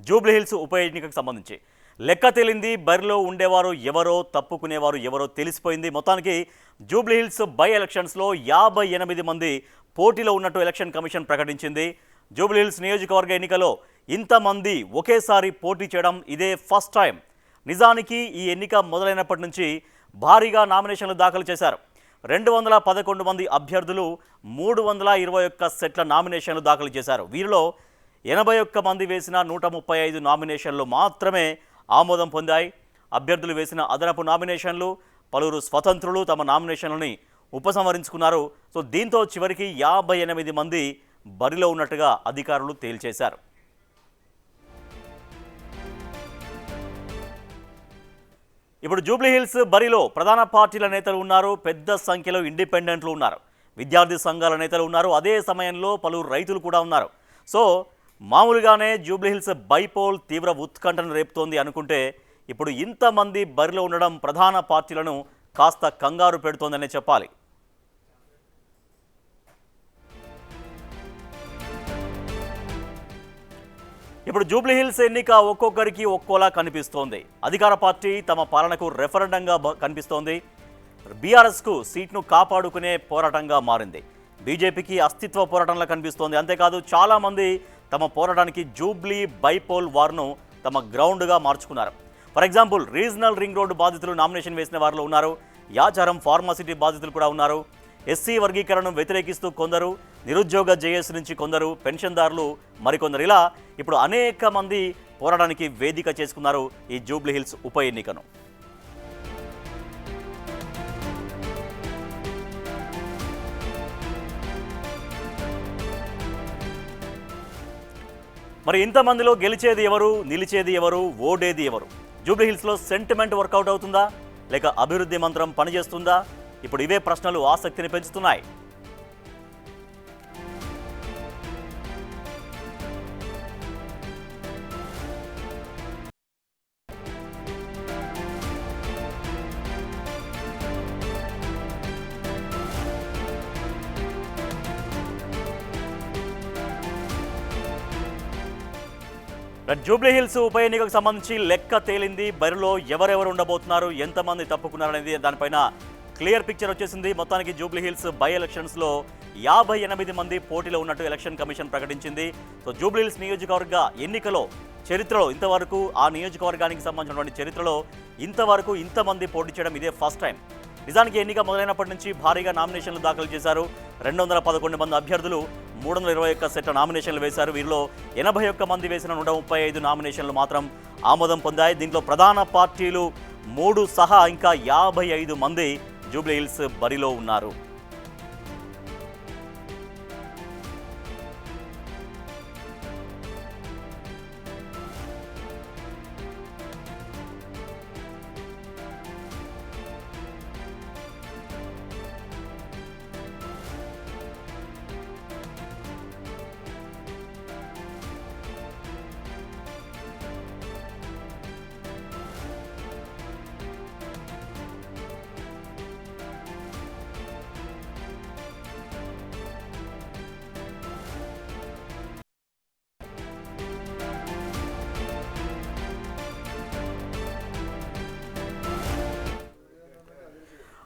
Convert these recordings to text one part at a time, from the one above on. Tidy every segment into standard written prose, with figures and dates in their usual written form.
జూబ్లీహిల్స్ ఉప ఎన్నికకు సంబంధించి లెక్క తేలింది. బరిలో ఉండేవారు ఎవరో, తప్పుకునేవారు ఎవరో తెలిసిపోయింది. మొత్తానికి జూబ్లీహిల్స్ బై ఎలక్షన్స్లో 58 మంది పోటీలో ఉన్నట్టు ఎలక్షన్ కమిషన్ ప్రకటించింది. జూబ్లీహిల్స్ నియోజకవర్గ ఎన్నికలో ఇంతమంది ఒకేసారి పోటీ చేయడం ఇదే ఫస్ట్ టైం. నిజానికి ఈ ఎన్నిక మొదలైనప్పటి నుంచి భారీగా నామినేషన్లు దాఖలు చేశారు. 211 మంది అభ్యర్థులు 321 సెట్ల నామినేషన్లు దాఖలు చేశారు. వీరిలో 81 మంది వేసిన 135 నామినేషన్లు మాత్రమే ఆమోదం పొందాయి. అభ్యర్థులు వేసిన అదనపు నామినేషన్లు పలువురు స్వతంత్రులు తమ నామినేషన్లని ఉపసంహరించుకున్నారు. సో దీంతో చివరికి 58 మంది బరిలో ఉన్నట్టుగా అధికారులు తేల్చేశారు. ఇప్పుడు జూబ్లీహిల్స్ బరిలో ప్రధాన పార్టీల నేతలు ఉన్నారు, పెద్ద సంఖ్యలో ఇండిపెండెంట్లు ఉన్నారు, విద్యార్థి సంఘాల నేతలు ఉన్నారు, అదే సమయంలో పలువురు రైతులు కూడా ఉన్నారు. సో మామూలుగానే జూబ్లీహిల్స్ బైపోల్ తీవ్ర ఉత్కంఠను రేపుతోంది అనుకుంటే ఇప్పుడు ఇంతమంది బరిలో ఉండడం ప్రధాన పార్టీలను కాస్త కంగారు పెడుతోందనే చెప్పాలి. ఇప్పుడు జూబ్లీహిల్స్ ఎన్నిక ఒక్కొక్కరికి ఒక్కోలా కనిపిస్తోంది. అధికార పార్టీ తమ పాలనకు రెఫరెండంగా కనిపిస్తోంది. బీఆర్ఎస్కు సీట్ను కాపాడుకునే పోరాటంగా మారింది. బీజేపీకి అస్తిత్వ పోరాటంలా కనిపిస్తోంది. అంతేకాదు చాలామంది తమ పోరాటానికి జూబ్లీ బైపోల్ వార్ను తమ గ్రౌండ్గా మార్చుకున్నారు. For example regional ring road బాధితులు నామినేషన్ వేసిన వారిలో ఉన్నారు. యాచారం ఫార్మాసిటీ బాధితులు కూడా ఉన్నారు. ఎస్సీ వర్గీకరణను వ్యతిరేకిస్తూ కొందరు, నిరుద్యోగ జేఏసీ నుంచి కొందరు, పెన్షన్దారులు మరికొందరు, ఇలా ఇప్పుడు అనేక మంది పోరాటానికి వేదిక చేసుకున్నారు ఈ జూబ్లీహిల్స్ ఉప ఎన్నికను. మరి ఇంతమందిలో గెలిచేది ఎవరు, నిలిచేది ఎవరు, ఓడేది ఎవరు? జూబ్లీహిల్స్లో సెంటిమెంట్ వర్కౌట్ అవుతుందా లేక అభివృద్ధి మంత్రం పనిచేస్తుందా? ఇప్పుడు ఇవే ప్రశ్నలు ఆసక్తిని పెంచుతున్నాయి. జూబ్లీహిల్స్ ఉప ఎన్నికకు సంబంధించి లెక్క తేలింది. బరిలో ఎవరెవరు ఉండబోతున్నారు, ఎంతమంది తప్పుకున్నారనేది దానిపైన క్లియర్ పిక్చర్ వచ్చేసింది. మొత్తానికి జూబ్లీహిల్స్ బై ఎలక్షన్స్లో 58 మంది పోటీలో ఉన్నట్టు ఎలక్షన్ కమిషన్ ప్రకటించింది. సో జూబ్లీహిల్స్ నియోజకవర్గ ఎన్నికలో చరిత్రలో ఇంతవరకు ఆ నియోజకవర్గానికి సంబంధించినటువంటి చరిత్రలో ఇంతవరకు ఇంతమంది పోటీ చేయడం ఇదే ఫస్ట్ టైం. నిజానికి ఎన్నిక మొదలైనప్పటి నుంచి భారీగా నామినేషన్లు దాఖలు చేశారు. 211 మంది అభ్యర్థులు 321 సెట్ల నామినేషన్లు వేశారు. వీరిలో 81 మంది వేసిన 135 నామినేషన్లు మాత్రం ఆమోదం పొందాయి. దీంట్లో ప్రధాన పార్టీలు 3 సహా ఇంకా 55 మంది జూబ్లీహిల్స్ బరిలో ఉన్నారు.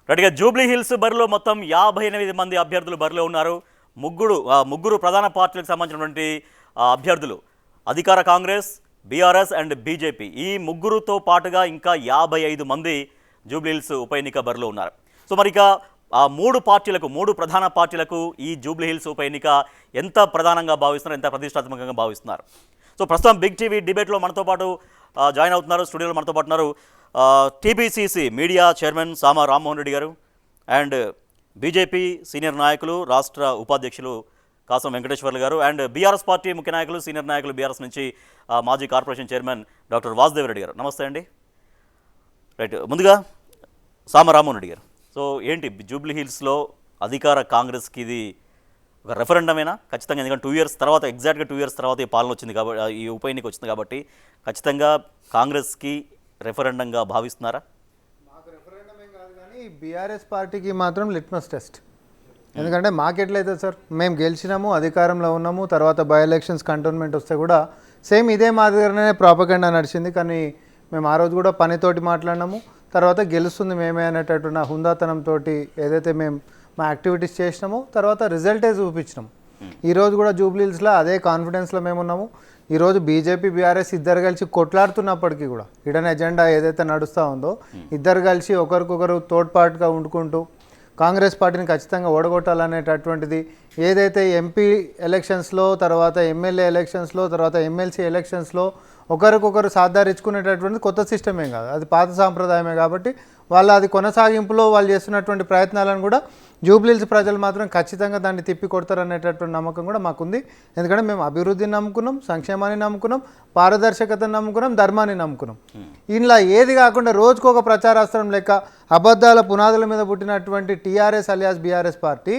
రెడ్డిగా జూబ్లీహిల్స్ బరిలో మొత్తం 58 మంది అభ్యర్థులు బరిలో ఉన్నారు. ముగ్గురు ప్రధాన పార్టీలకు సంబంధించినటువంటి అభ్యర్థులు అధికార కాంగ్రెస్, బీఆర్ఎస్ అండ్ బీజేపీ, ఈ ముగ్గురుతో పాటుగా ఇంకా 55 మంది జూబ్లీహిల్స్ ఉప ఎన్నిక బరిలో ఉన్నారు. సో మరి ఇక మూడు ప్రధాన పార్టీలకు ఈ జూబ్లీహిల్స్ ఉప ఎన్నిక ఎంత ప్రధానంగా భావిస్తున్నారు, ఎంత ప్రతిష్టాత్మకంగా భావిస్తున్నారు? సో ప్రస్తుతం బిగ్ టీవీ డిబేట్లో మనతో పాటు జాయిన్ అవుతున్నారు. స్టూడియోలో మనతో పాటు ఉన్నారు టీపీసీసీ మీడియా చైర్మన్ సామ రామ్మోహన్ రెడ్డి గారు అండ్ బీజేపీ సీనియర్ నాయకులు రాష్ట్ర ఉపాధ్యక్షులు కాసం వెంకటేశ్వర్లు గారు అండ్ బీఆర్ఎస్ పార్టీ ముఖ్య నాయకులు సీనియర్ నాయకులు బీఆర్ఎస్ నుంచి మాజీ corporation chairman doctor Vasudev Reddy గారు. నమస్తే అండి. రైట్, ముందుగా సామ రామ్మోహన్ రెడ్డి గారు, సో ఏంటి జూబ్లీహిల్స్లో అధికార కాంగ్రెస్కి ఇది ఒక రెఫరెండమేనా ఖచ్చితంగా? ఎందుకంటే 2 years తర్వాత, ఎగ్జాక్ట్గా 2 years తర్వాత ఈ పాలన వచ్చింది కాబట్టి, ఈ ఉప ఎన్నిక వచ్చింది కాబట్టి ఖచ్చితంగా కాంగ్రెస్కి రెఫరెండంగా భావిస్తున్నారా? మాకు రెఫరెండం ఏం కాదు, కానీ బీఆర్ఎస్ పార్టీకి మాత్రం లిట్మస్ టెస్ట్. ఎందుకంటే మాకెట్లయితే సార్, మేము గెలిచినాము, అధికారంలో ఉన్నాము, తర్వాత బై ఎలక్షన్స్ కంటోన్మెంట్ వస్తే కూడా సేమ్ ఇదే మాదిరిగానే ప్రాపగండా నడిచింది. కానీ మేము ఆ రోజు కూడా పనితోటి మాట్లాడినాము. తర్వాత గెలుస్తుంది మేమే అనేటట్టు నా హుందాతనంతో ఏదైతే మేము మా యాక్టివిటీస్ చేసినామో తర్వాత రిజల్టే చూపించినాం. ఈరోజు కూడా జూబ్లీహిల్స్లో అదే కాన్ఫిడెన్స్లో మేము ఉన్నాము. ఈరోజు బీజేపీ బీఆర్ఎస్ ఇద్దరు కలిసి కొట్లాడుతున్నప్పటికీ కూడా ఇడన్ ఎజెండా ఏదైతే నడుస్తూ ఉందో ఇద్దరు కలిసి ఒకరికొకరు తోడ్పాటుగా ఉండుకుంటూ కాంగ్రెస్ పార్టీని ఖచ్చితంగా ఓడగొట్టాలనేటటువంటిది ఏదైతే ఎంపీ ఎలక్షన్స్లో తర్వాత ఎమ్మెల్యే ఎలక్షన్స్లో తర్వాత ఎమ్మెల్సీ ఎలక్షన్స్లో ఒకరికొకరు సాధారించుకునేటటువంటి కొత్త సిస్టమే కాదు, అది పాత సాంప్రదాయమే. కాబట్టి వాళ్ళు అది కొనసాగింపులో వాళ్ళు చేస్తున్నటువంటి ప్రయత్నాలను కూడా జూబ్లీహిల్స్ ప్రజలు మాత్రం ఖచ్చితంగా దాన్ని తిప్పి కొడతారనేటటువంటి నమ్మకం కూడా మాకుంది. ఎందుకంటే మేము అభివృద్ధిని నమ్ముకున్నాం, సంక్షేమాన్ని నమ్ముకున్నాం, పారదర్శకతను నమ్ముకున్నాం, ధర్మాన్ని నమ్ముకున్నాం. ఇలా ఏది కాకుండా రోజుకొక ప్రచారాస్త్రం లెక్క అబద్ధాల పునాదుల మీద పుట్టినటువంటి టీఆర్ఎస్ అలియాస్ బీఆర్ఎస్ పార్టీ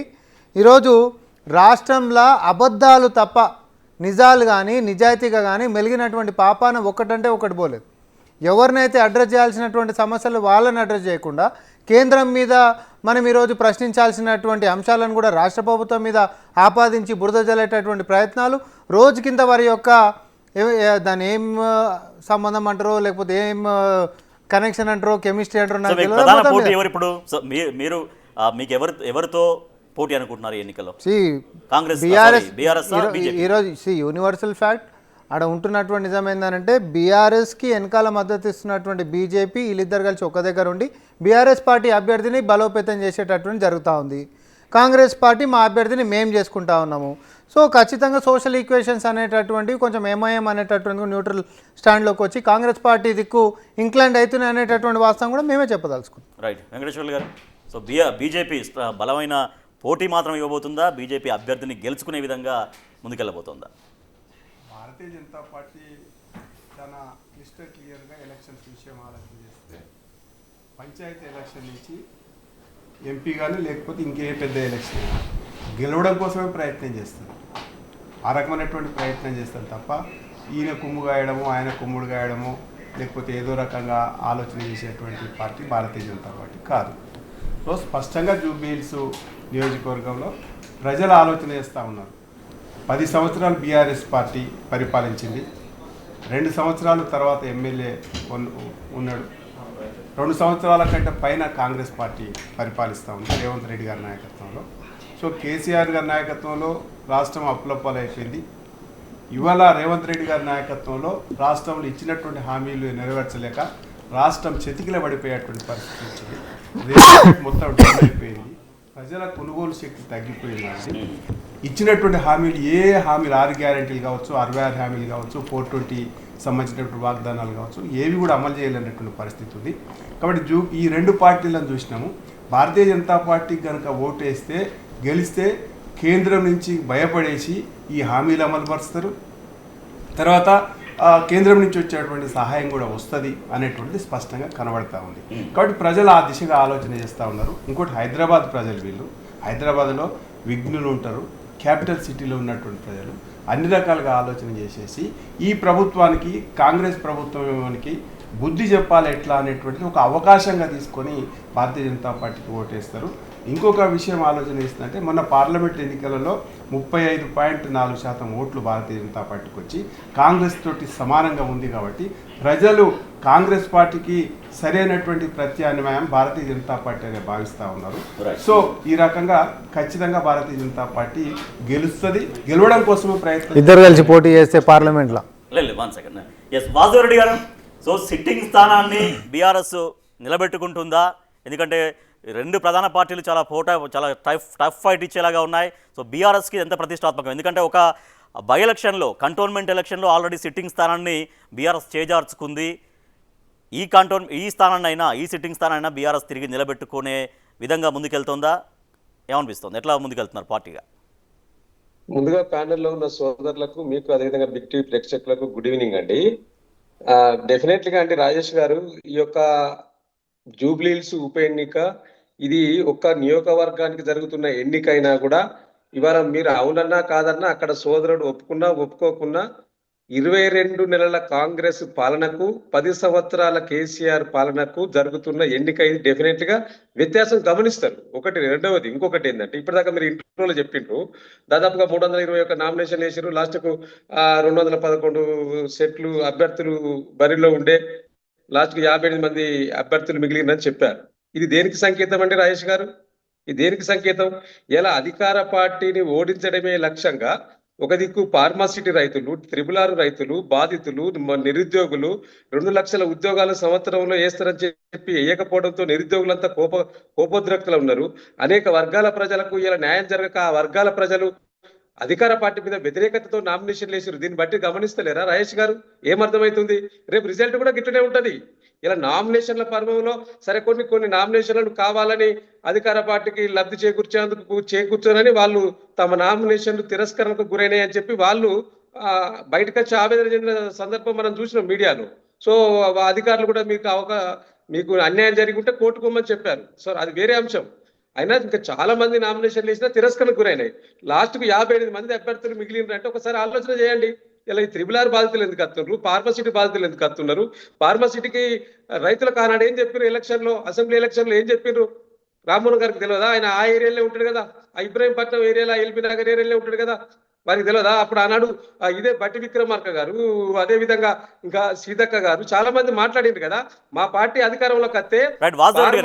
ఈరోజు రాష్ట్రంలో అబద్ధాలు తప్ప నిజాలు కానీ నిజాయితీగా కానీ మెలిగినటువంటి పాపాన ఒకటంటే ఒకటి పోలేదు. ఎవరినైతే అడ్రస్ చేయాల్సినటువంటి సమస్యలు వాళ్ళని అడ్రస్ చేయకుండా కేంద్రం మీద మనం ఈరోజు ప్రశ్నించాల్సినటువంటి అంశాలను కూడా రాష్ట్ర ప్రభుత్వం మీద ఆపాదించి బురద జల్లేటటువంటి ప్రయత్నాలు రోజుకింత వారి యొక్క దాని ఏం సంబంధం అంటారో లేకపోతే ఏం కనెక్షన్ అంటారో కెమిస్ట్రీ అంటారో నాకు తెలియదు. మీరు మీకు ఎవరితో పోటీ అనుకుంటున్నారు ఎన్నికల్లో? కాంగ్రెస్ ఈరోజు యూనివర్సల్ ఫ్యాక్ట్ ఆడ ఉంటున్నటువంటి నిజం ఏంటంటే బీఆర్ఎస్కి వెనకాల మద్దతు ఇస్తున్నటువంటి బీజేపీ వీళ్ళిద్దరు కలిసి ఒక దగ్గర ఉండి బీఆర్ఎస్ పార్టీ అభ్యర్థిని బలోపేతం చేసేటటువంటి జరుగుతూ ఉంది. కాంగ్రెస్ పార్టీ మా అభ్యర్థిని మేము చేసుకుంటా ఉన్నాము. సో ఖచ్చితంగా సోషల్ ఈక్వేషన్స్ అనేటటువంటివి కొంచెం ఎంఐఎం అనేటటువంటి న్యూట్రల్ స్టాండ్లోకి వచ్చి కాంగ్రెస్ పార్టీ దిక్కు ఇంక్లైండ్ అవుతున్నాయి అనేటటువంటి వాస్తవం కూడా మేమే చెప్పదలుచుకున్నాం. రైట్ వెంకటేశ్వర్లు గారు, సో బీజేపీ బలమైన పోటీ మాత్రం ఇవ్వబోతుందా? బీజేపీ అభ్యర్థిని గెలుచుకునే విధంగా ముందుకెళ్ళబోతుందా? భారతీయ జనతా పార్టీ చాలా క్లియర్గా ఎలక్షన్స్ విషయం ఆలోచన చేస్తే పంచాయతీ ఎలక్షన్ నుంచి ఎంపీ కానీ లేకపోతే ఇంకే పెద్ద ఎలక్షన్ గెలవడం కోసమే ప్రయత్నం చేస్తుంది. ఆ రకమైనటువంటి ప్రయత్నం చేస్తాం తప్ప ఈయన కుమ్ము గాయడము ఆయన కుమ్ముడు గాయడము లేకపోతే ఏదో రకంగా ఆలోచన చేసేటువంటి పార్టీ భారతీయ జనతా పార్టీ కాదు. సో స్పష్టంగా జూబ్లీహిల్స్ నియోజకవర్గంలో ప్రజలు ఆలోచన చేస్తూ ఉన్నారు. 10 సంవత్సరాలు బీఆర్ఎస్ పార్టీ పరిపాలించింది, 2 సంవత్సరాల తర్వాత ఎమ్మెల్యే ఉన్నాడు, 2 సంవత్సరాల కంటే పైన కాంగ్రెస్ పార్టీ పరిపాలిస్తూ ఉంది రేవంత్ రెడ్డి గారి నాయకత్వంలో. సో కేసీఆర్ గారి నాయకత్వంలో రాష్ట్రం అప్పులప్పాలు అయిపోయింది. ఇవాళ రేవంత్ రెడ్డి గారి నాయకత్వంలో రాష్ట్రంలో ఇచ్చినటువంటి హామీలు నెరవేర్చలేక రాష్ట్రం చెతికిల పడిపోయేటువంటి పరిస్థితి వచ్చింది. మొత్తం డౌన్ అయిపోయింది, ప్రజల కొనుగోలు శక్తి తగ్గిపోయింది. ఇచ్చినటువంటి హామీలు హామీలు 6 గ్యారెంటీలు కావచ్చు, 66 హామీలు కావచ్చు, 420 సంబంధించినటువంటి వాగ్దానాలు కావచ్చు, ఏవి కూడా అమలు చేయలేనటువంటి పరిస్థితి ఉంది. కాబట్టి ఈ 2 పార్టీలను చూసినాము. భారతీయ జనతా పార్టీకి కనుక ఓటు వేస్తే గెలిస్తే కేంద్రం నుంచి భయపడేసి ఈ హామీలు అమలుపరుస్తారు, తర్వాత కేంద్రం నుంచి వచ్చేటువంటి సహాయం కూడా వస్తుంది అనేటువంటిది స్పష్టంగా కనబడతా ఉంది. కాబట్టి ప్రజలు ఆ దిశగా ఆలోచన చేస్తూ ఉన్నారు. ఇంకోటి హైదరాబాద్ ప్రజలు, వీళ్ళు హైదరాబాద్లో విఘ్నులు ఉంటారు, క్యాపిటల్ సిటీలో ఉన్నటువంటి ప్రజలు అన్ని రకాలుగా ఆలోచన చేసేసి ఈ ప్రభుత్వానికి కాంగ్రెస్ ప్రభుత్వానికి బుద్ధి చెప్పాలి ఎట్లా అనేటువంటిది ఒక అవకాశంగా తీసుకొని భారతీయ జనతా పార్టీకి ఓటేస్తారు. ఇంకొక విషయం ఆలోచన చేస్తుందంటే మొన్న పార్లమెంట్ ఎన్నికలలో 35.4% ఓట్లు భారతీయ జనతా పార్టీకి వచ్చి కాంగ్రెస్ తోటి సమానంగా ఉంది. కాబట్టి ప్రజలు కాంగ్రెస్ పార్టీకి సరైనటువంటి ప్రత్యామ్నాయం భారతీయ జనతా పార్టీ అనే భావిస్తూ ఉన్నారు. సో ఈ రకంగా ఖచ్చితంగా భారతీయ జనతా పార్టీ గెలుస్తుంది. గెలవడం కోసమే ప్రయత్నం ఇద్దరు కలిసి పోటీ చేస్తే పార్లమెంట్లో. వాసుదేవరెడ్డి గారు, సో సిట్టింగ్ స్థానాన్ని బీఆర్ఎస్ నిలబెట్టుకుంటుందా? ఎందుకంటే 2 ప్రధాన పార్టీలు చాలా టఫ్ ఫైట్ ఇచ్చేలాగా ఉన్నాయి. సో బీఆర్ఎస్కి ఎంత ప్రతిష్టాత్మకం? ఎందుకంటే ఒక బై ఎలక్షన్లో, కంటోన్మెంట్ ఎలక్షన్లో ఆల్రెడీ సిట్టింగ్ స్థానాన్ని బీఆర్ఎస్ చేజార్చుకుంది. ఈ స్థానాన్నైనా, ఈ సిట్టింగ్ స్థానాన్నైనా బీఆర్ఎస్ తిరిగి నిలబెట్టుకునే విధంగా ముందుకెళ్తుందా? ఏమనిపిస్తుంది? ఎట్లా ముందుకెళ్తున్నారు పార్టీగా? ముందుగా ప్యానెల్లో ఉన్న సోదరులకు, మీకు అదేవిధంగా బిగ్ టీవీ ప్రేక్షకులకు గుడ్ ఈవినింగ్ అండి. డెఫినెట్లీగా అండి రాజేష్ గారు, ఈ యొక్క జూబ్లీహిల్స్ ఉప ఎన్నిక ఇది ఒక్క నియోజకవర్గానికి జరుగుతున్న ఎన్నికైనా కూడా ఇవాళ మీరు అవునన్నా కాదన్నా అక్కడ సోదరుడు ఒప్పుకున్నా ఒప్పుకోకున్నా 22 నెలల కాంగ్రెస్ పాలనకు 10 సంవత్సరాల కేసీఆర్ పాలనకు జరుగుతున్న ఎన్నిక ఇది డెఫినెట్ గా వ్యత్యాసం గమనిస్తారు. ఒకటి. రెండవది ఇంకొకటి ఏంటంటే ఇప్పటిదాకా మీరు ఇంట్రోలో చెప్పిండ్రు దాదాపుగా 321 నామినేషన్లు వేసారు. లాస్ట్ కు 211 సెట్లు అభ్యర్థులు బరిలో ఉండే లాస్ట్ కు 58 మంది అభ్యర్థులు మిగిలినని చెప్పారు. ఇది దేనికి సంకేతం అండి రాజేష్ గారు? ఇది దేనికి సంకేతం? ఇలా అధికార పార్టీని ఓడించడమే లక్ష్యంగా ఒక దిక్కు ఫార్మాసిటీ రైతులు, త్రిపులారు రైతులు, బాధితులు, నిరుద్యోగులు 2 లక్షల ఉద్యోగాలు సంవత్సరంలో వేస్తారని చెప్పి వేయకపోవడంతో నిరుద్యోగులంతా కోపోద్రక్తులు ఉన్నారు. అనేక వర్గాల ప్రజలకు ఇలా న్యాయం జరగక ఆ వర్గాల ప్రజలు అధికార పార్టీ మీద వ్యతిరేకతతో నామినేషన్లు వేసారు. దీన్ని బట్టి గమనిస్తలేరా రాజేష్ గారు? ఏమర్థమవుతుంది? రేపు రిజల్ట్ కూడా గిట్టనే ఉంటది. ఇలా నామినేషన్ల పర్వంలో సరే కొన్ని నామినేషన్లను కావాలని అధికార పార్టీకి లబ్ధి చేకూర్చారని వాళ్ళు తమ నామినేషన్లు తిరస్కరణకు గురైనాయి అని చెప్పి వాళ్ళు బయటకు వచ్చి ఆవేదన చెందిన సందర్భం మనం చూసినాం మీడియాలో. సో అధికారులు కూడా మీకు అన్యాయం జరిగి ఉంటే కోర్టుకోమని చెప్పారు. సో అది వేరే అంశం. అయినా ఇంకా చాలా మంది నామినేషన్లు వేసినా తిరస్కరణకు గురైనాయి. లాస్ట్ కు 58 మంది అభ్యర్థులు మిగిలినంటే ఒకసారి ఆలోచన చేయండి. ఇలా ఈ త్రిబులార్ బాధితులు ఎందుకు వస్తున్నారు? ఫార్మసిటీ బాధితులు ఎందుకు వస్తున్నారు? ఫార్మసిటీకి రైతులకు ఆనాడు ఏం చెప్పారు? అసెంబ్లీ ఎలక్షన్ లో ఏం చెప్పారు? రామ్మోహన్ గారికి తెలియదా? ఆయన ఆ ఏరియాలో ఉంటాడు కదా, ఆ ఇబ్రాహీంపట్నం ఏరియాలో, ఎల్బీ నగర్ ఏరియాలో ఉంటాడు కదా, వారికి తెలియదా? అప్పుడు ఆనాడు ఇదే బట్టి విక్రమార్క గారు, అదే విధంగా ఇంకా సీతక్క గారు చాలా మంది మాట్లాడింది కదా, మా పార్టీ అధికారంలోకి వస్తే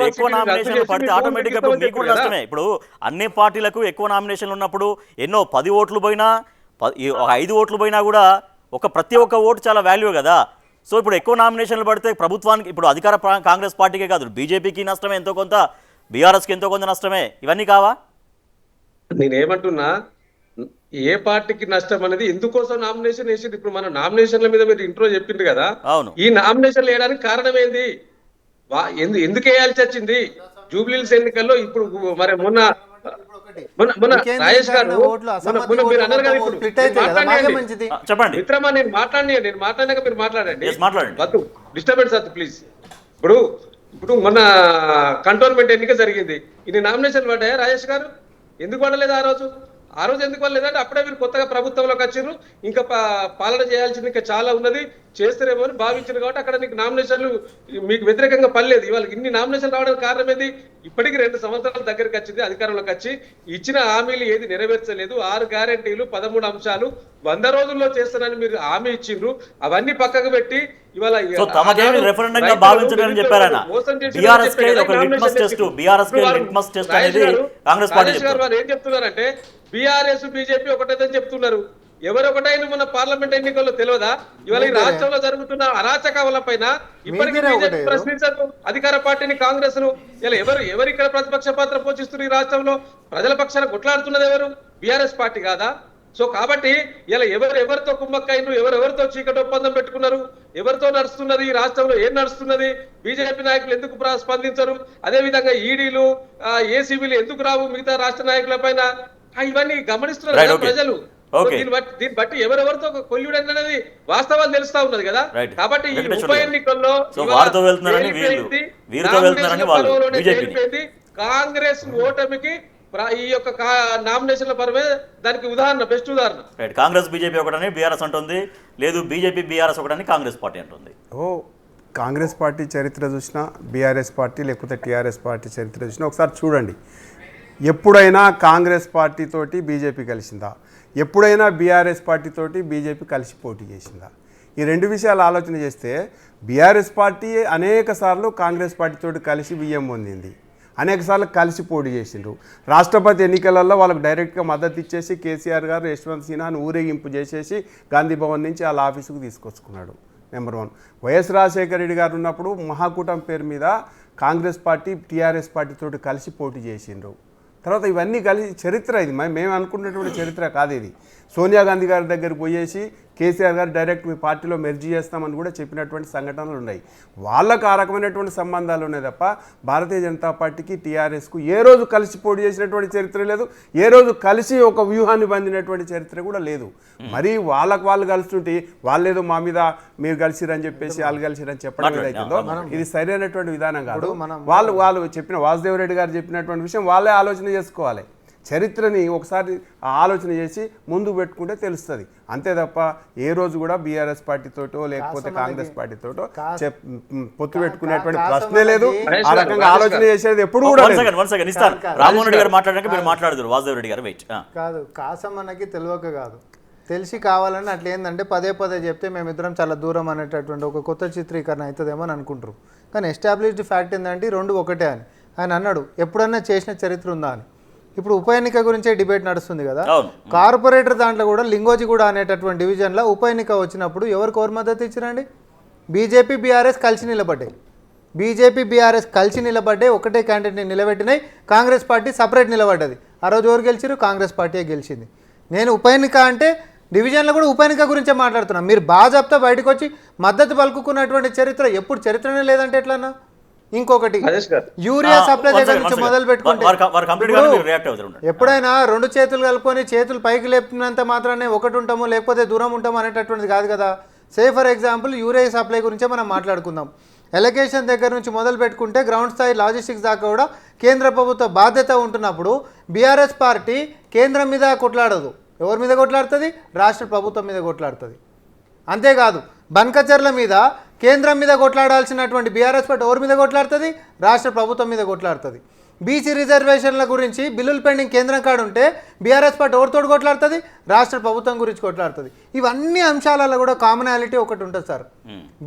ఎక్కువ నామినేషన్లు పడితే ఆటోమేటిక్ గా మీకు కూడా నష్టమే. ఇప్పుడు అన్ని పార్టీలకు ఎక్కువ నామినేషన్లు ఉన్నప్పుడు ఎన్నో 10 ఓట్లు పోయినా 5 ఓట్లు పోయినా కూడా ప్రతి ఒక్క ఓటు చాలా వాల్యూ కదా. సో ఇప్పుడు ఎక్కువ నామినేషన్లు పడితే ప్రభుత్వానికి, ఇప్పుడు అధికార కాంగ్రెస్ పార్టీకే కాదు బీజేపీకి నష్టమే ఎంతో కొంత, బీఆర్ఎస్కి ఎంతో కొంత నష్టమే. ఇవన్నీ కావా? నేనేమంటున్నా, ఏ పార్టీకి నష్టం అనేది ఎందుకోసం నామినేషన్ వేసింది? ఇప్పుడు మన నామినేషన్ల మీద మీరు ఇంట్రో చెప్పింది కదా, ఈ నామినేషన్లు వేయడానికి కారణం ఏంది? ఎందుకు వేయాల్సి వచ్చింది? జూబ్లీహిల్స్ ఎన్నికల్లో ఇప్పుడు మరి మొన్న రాజేష్ గారు మీరు అన్నారు కదా, ఇప్పుడు చెప్పండి మిత్రమా, నేను మాట్లాడినాక మీరు మాట్లాడండి. డిస్టర్బెన్స్ వద్దు ప్లీజ్. ఇప్పుడు మొన్న కంటోన్మెంట్ ఎన్నిక జరిగింది, ఇన్ని నామినేషన్లు పడ్డాయా రాజేష్ గారు? ఎందుకు పడలేదు ఆ రోజు ఎందుకు పడలేదంటే అప్పుడే మీరు కొత్తగా ప్రభుత్వంలోకి వచ్చారు, ఇంకా పాలన చేయాల్సింది ఇంకా చాలా ఉన్నది, చేస్తారేమో అని భావించారు కాబట్టి అక్కడ నీకు నామినేషన్లు మీకు వ్యతిరేకంగా పడలేదు. ఇవాళ ఇన్ని నామినేషన్లు రావడానికి కారణం ఏంది? ఇప్పటికీ 2 సంవత్సరాల దగ్గరికి వచ్చింది అధికారంలోకి వచ్చి, ఇచ్చిన హామీలు ఏది నెరవేర్చలేదు. 6 గ్యారెంటీలు 13 అంశాలు 100 రోజుల్లో చేస్తానని మీరు హామీ ఇచ్చిండ్రు, అవన్నీ పక్కకు పెట్టి ఇవాళ ఏం చెప్తున్నారంటే బీఆర్ఎస్ బీజేపీ ఒకటేదని చెప్తున్నారు. ఎవరొకటైనా మన పార్లమెంట్ ఎన్నికల్లో తెలియదా? ఇవాళ ఈ రాష్ట్రంలో జరుగుతున్న అరాచకాల పైన ఇప్పటికీ బీజేపీ ప్రశ్నించదు అధికార పార్టీని, కాంగ్రెస్ ను. ఇలా ఎవరు ఇక్కడ ప్రతిపక్ష పాత్ర పోషిస్తున్నారు? ఈ రాష్ట్రంలో ప్రజల పక్షాన కొట్లాడుతున్నది ఎవరు? బీఆర్ఎస్ పార్టీ కాదా? సో కాబట్టి ఇలా ఎవరెవరితో కుమ్మక్కైను, ఎవరెవరితో చీకటి ఒప్పందం పెట్టుకున్నారు, ఎవరితో నడుస్తున్నది ఈ రాష్ట్రంలో, ఏం నడుస్తున్నది? బీజేపీ నాయకులు ఎందుకు స్పందించరు? అదే విధంగా ఈడీలు, ఏసీబీలు ఎందుకు రావు మిగతా రాష్ట్ర నాయకుల పైన? ఇవన్నీ గమనిస్తున్నారు ప్రజలు. దీన్ని బట్టి ఎవరెవరితో కొల్లుడు అనేది వాస్తవాలు తెలుస్తా ఉన్నది కదా. కాబట్టి ఈ ఉప ఎన్నికల్లో కాంగ్రెస్ ఓటమికి ఈ యొక్క నామినేషన్ల పరమే దానికి ఉదాహరణ, బెస్ట్ ఉదాహరణ. కాంగ్రెస్ బీజేపీ ఒకటని బీఆర్ఎస్ అంటుంది, లేదు బీజేపీ బీఆర్ఎస్ ఒకటని కాంగ్రెస్ పార్టీ అంటుంది. కాంగ్రెస్ పార్టీ చరిత్ర చూసినా, బీఆర్ఎస్ పార్టీ లేకపోతే టీఆర్ఎస్ పార్టీ చరిత్ర చూసినా ఒకసారి చూడండి. ఎప్పుడైనా కాంగ్రెస్ పార్టీతోటి బీజేపీ కలిసిందా? ఎప్పుడైనా బీఆర్ఎస్ పార్టీతోటి బీజేపీ కలిసి పోటీ చేసిందా? ఈ 2 విషయాలు ఆలోచన చేస్తే బీఆర్ఎస్ పార్టీ అనేక సార్లు కాంగ్రెస్ పార్టీతోటి కలిసి విజయం పొందింది, అనేక సార్లు కలిసి పోటీ చేసిండ్రు. రాష్ట్రపతి ఎన్నికలలో వాళ్ళకు డైరెక్ట్గా మద్దతు ఇచ్చేసి కేసీఆర్ గారు యశ్వంత్ సిన్హాను ఊరేగింపు చేసేసి గాంధీ భవన్ నుంచి వాళ్ళ ఆఫీసుకు తీసుకొచ్చుకున్నాడు. నెంబర్ 1. వైఎస్ రాజశేఖర రెడ్డి గారు ఉన్నప్పుడు మహాకూటమి పేరు మీద కాంగ్రెస్ పార్టీ టీఆర్ఎస్ పార్టీతోటి కలిసి పోటీ చేసిండ్రు. తర్వాత ఇవన్నీ కలిసి చరిత్ర, ఇది మేము అనుకున్నటువంటి చరిత్ర కాదు. ఇది సోనియా గాంధీ గారి దగ్గరికి పోయేసి కేసీఆర్ గారు డైరెక్ట్ మీ పార్టీలో మెర్జీ చేస్తామని కూడా చెప్పినటువంటి సంఘటనలు ఉన్నాయి. వాళ్ళకు ఆ రకమైనటువంటి సంబంధాలు ఉన్నాయి తప్ప భారతీయ జనతా పార్టీకి టీఆర్ఎస్కు ఏ రోజు కలిసి పోటీ చేసినటువంటి చరిత్ర లేదు, ఏ రోజు కలిసి ఒక వ్యూహాన్ని బందినటువంటి చరిత్ర కూడా లేదు. మరి వాళ్ళు కలుస్తుంటే వాళ్ళేదో మా మీద మీరు కలిసిరని చెప్పేసి వాళ్ళు కలిసిరని చెప్పడం ఏదైతుందో ఇది సరైనటువంటి విధానం కాదు. వాళ్ళు చెప్పిన వాసుదేవ్ రెడ్డి గారు చెప్పినటువంటి విషయం వాళ్ళే ఆలోచన చేసుకోవాలి. చరిత్రని ఒకసారి ఆలోచన చేసి ముందుకు పెట్టుకుంటే తెలుస్తుంది. అంతే తప్ప ఏ రోజు కూడా బీఆర్ఎస్ పార్టీతోటో లేకపోతే కాంగ్రెస్ పార్టీతోటో పొత్తు పెట్టుకునేటువంటి ప్రశ్నే లేదు. ఆ రకంగా ఆలోచన చేసేది ఎప్పుడు కూడా రామ్మోహన్ రెడ్డి గారు మాట్లాడడానికి మీరు మాట్లాడదురు వాసుదేవ్ రెడ్డి గారు వెయిట్ కాదు. కాసమన్నకి తెలియక కాదు, తెలిసి కావాలని అట్లా ఏంటంటే పదే పదే చెప్తే మేమిద్దరం చాలా దూరం అనేటటువంటి ఒక కొత్త చిత్రీకరణ అవుతుందేమో అని అనుకుంటారు. కానీ ఎస్టాబ్లిష్డ్ ఫ్యాక్ట్ ఏంటంటే రెండు ఒకటే అని ఆయన అన్నాడు. ఎప్పుడన్నా చేసిన చరిత్ర ఉందా అని. ఇప్పుడు ఉప ఎన్నిక గురించే డిబేట్ నడుస్తుంది కదా. కార్పొరేటర్ దాంట్లో కూడా లింగోజిగూడ అనేటటువంటి డివిజన్లో ఉప ఎన్నిక వచ్చినప్పుడు ఎవరు మద్దతు ఇచ్చిరండి? బీజేపీ బీఆర్ఎస్ కలిసి నిలబడ్డాయి. బీజేపీ బీఆర్ఎస్ కలిసి నిలబడ్డాయి, ఒకటే క్యాండిడేట్ని నిలబెట్టినాయి. కాంగ్రెస్ పార్టీ సపరేట్ నిలబడ్డది. ఆ రోజు ఎవరు గెలిచారు? కాంగ్రెస్ పార్టీయే గెలిచింది. నేను ఉప ఎన్నిక అంటే డివిజన్లో కూడా ఉప ఎన్నిక గురించే మాట్లాడుతున్నాను. మీరు బాజాప్తా బయటకు వచ్చి మద్దతు పలుకున్నటువంటి చరిత్ర ఎప్పుడు చరిత్రనే లేదంటే ఎట్లన్నా? ఇంకొకటి యూరియా సప్లై దగ్గర నుంచి మొదలు పెట్టుకుంటే ఎప్పుడైనా రెండు చేతులు కలుపుకొని చేతులు పైకి లేపినంత మాత్రానే ఒకటి ఉంటాము లేకపోతే దూరం ఉంటాము అనేటటువంటిది కాదు కదా. Say for example urea supply గురించే మనం మాట్లాడుకుందాం. ఎలకేషన్ దగ్గర నుంచి మొదలు పెట్టుకుంటే గ్రౌండ్ స్థాయి లాజిస్టిక్స్ దాకా కూడా కేంద్ర ప్రభుత్వ బాధ్యత ఉంటున్నప్పుడు బీఆర్ఎస్ పార్టీ కేంద్రం మీద కొట్లాడదు. ఎవరి మీద కొట్లాడుతుంది? రాష్ట్ర ప్రభుత్వం మీద కొట్లాడుతుంది. అంతేకాదు బన్కచర్ల మీద కేంద్రం మీద కొట్లాడాల్సినటువంటి బీఆర్ఎస్ పార్టీ ఎవరి మీద కొట్లాడుతుంది? రాష్ట్ర ప్రభుత్వం మీద కొట్లాడుతుంది. బీసీ రిజర్వేషన్ల గురించి బిల్లులు పెండింగ్ కేంద్రం కాడ ఉంటే బీఆర్ఎస్ పార్టీ ఎవరితోటి కొట్లాడుతుంది? రాష్ట్ర ప్రభుత్వం గురించి కొట్లాడుతుంది. ఇవన్నీ అంశాలలో కూడా కామనాలిటీ ఒకటి ఉంటుంది సార్.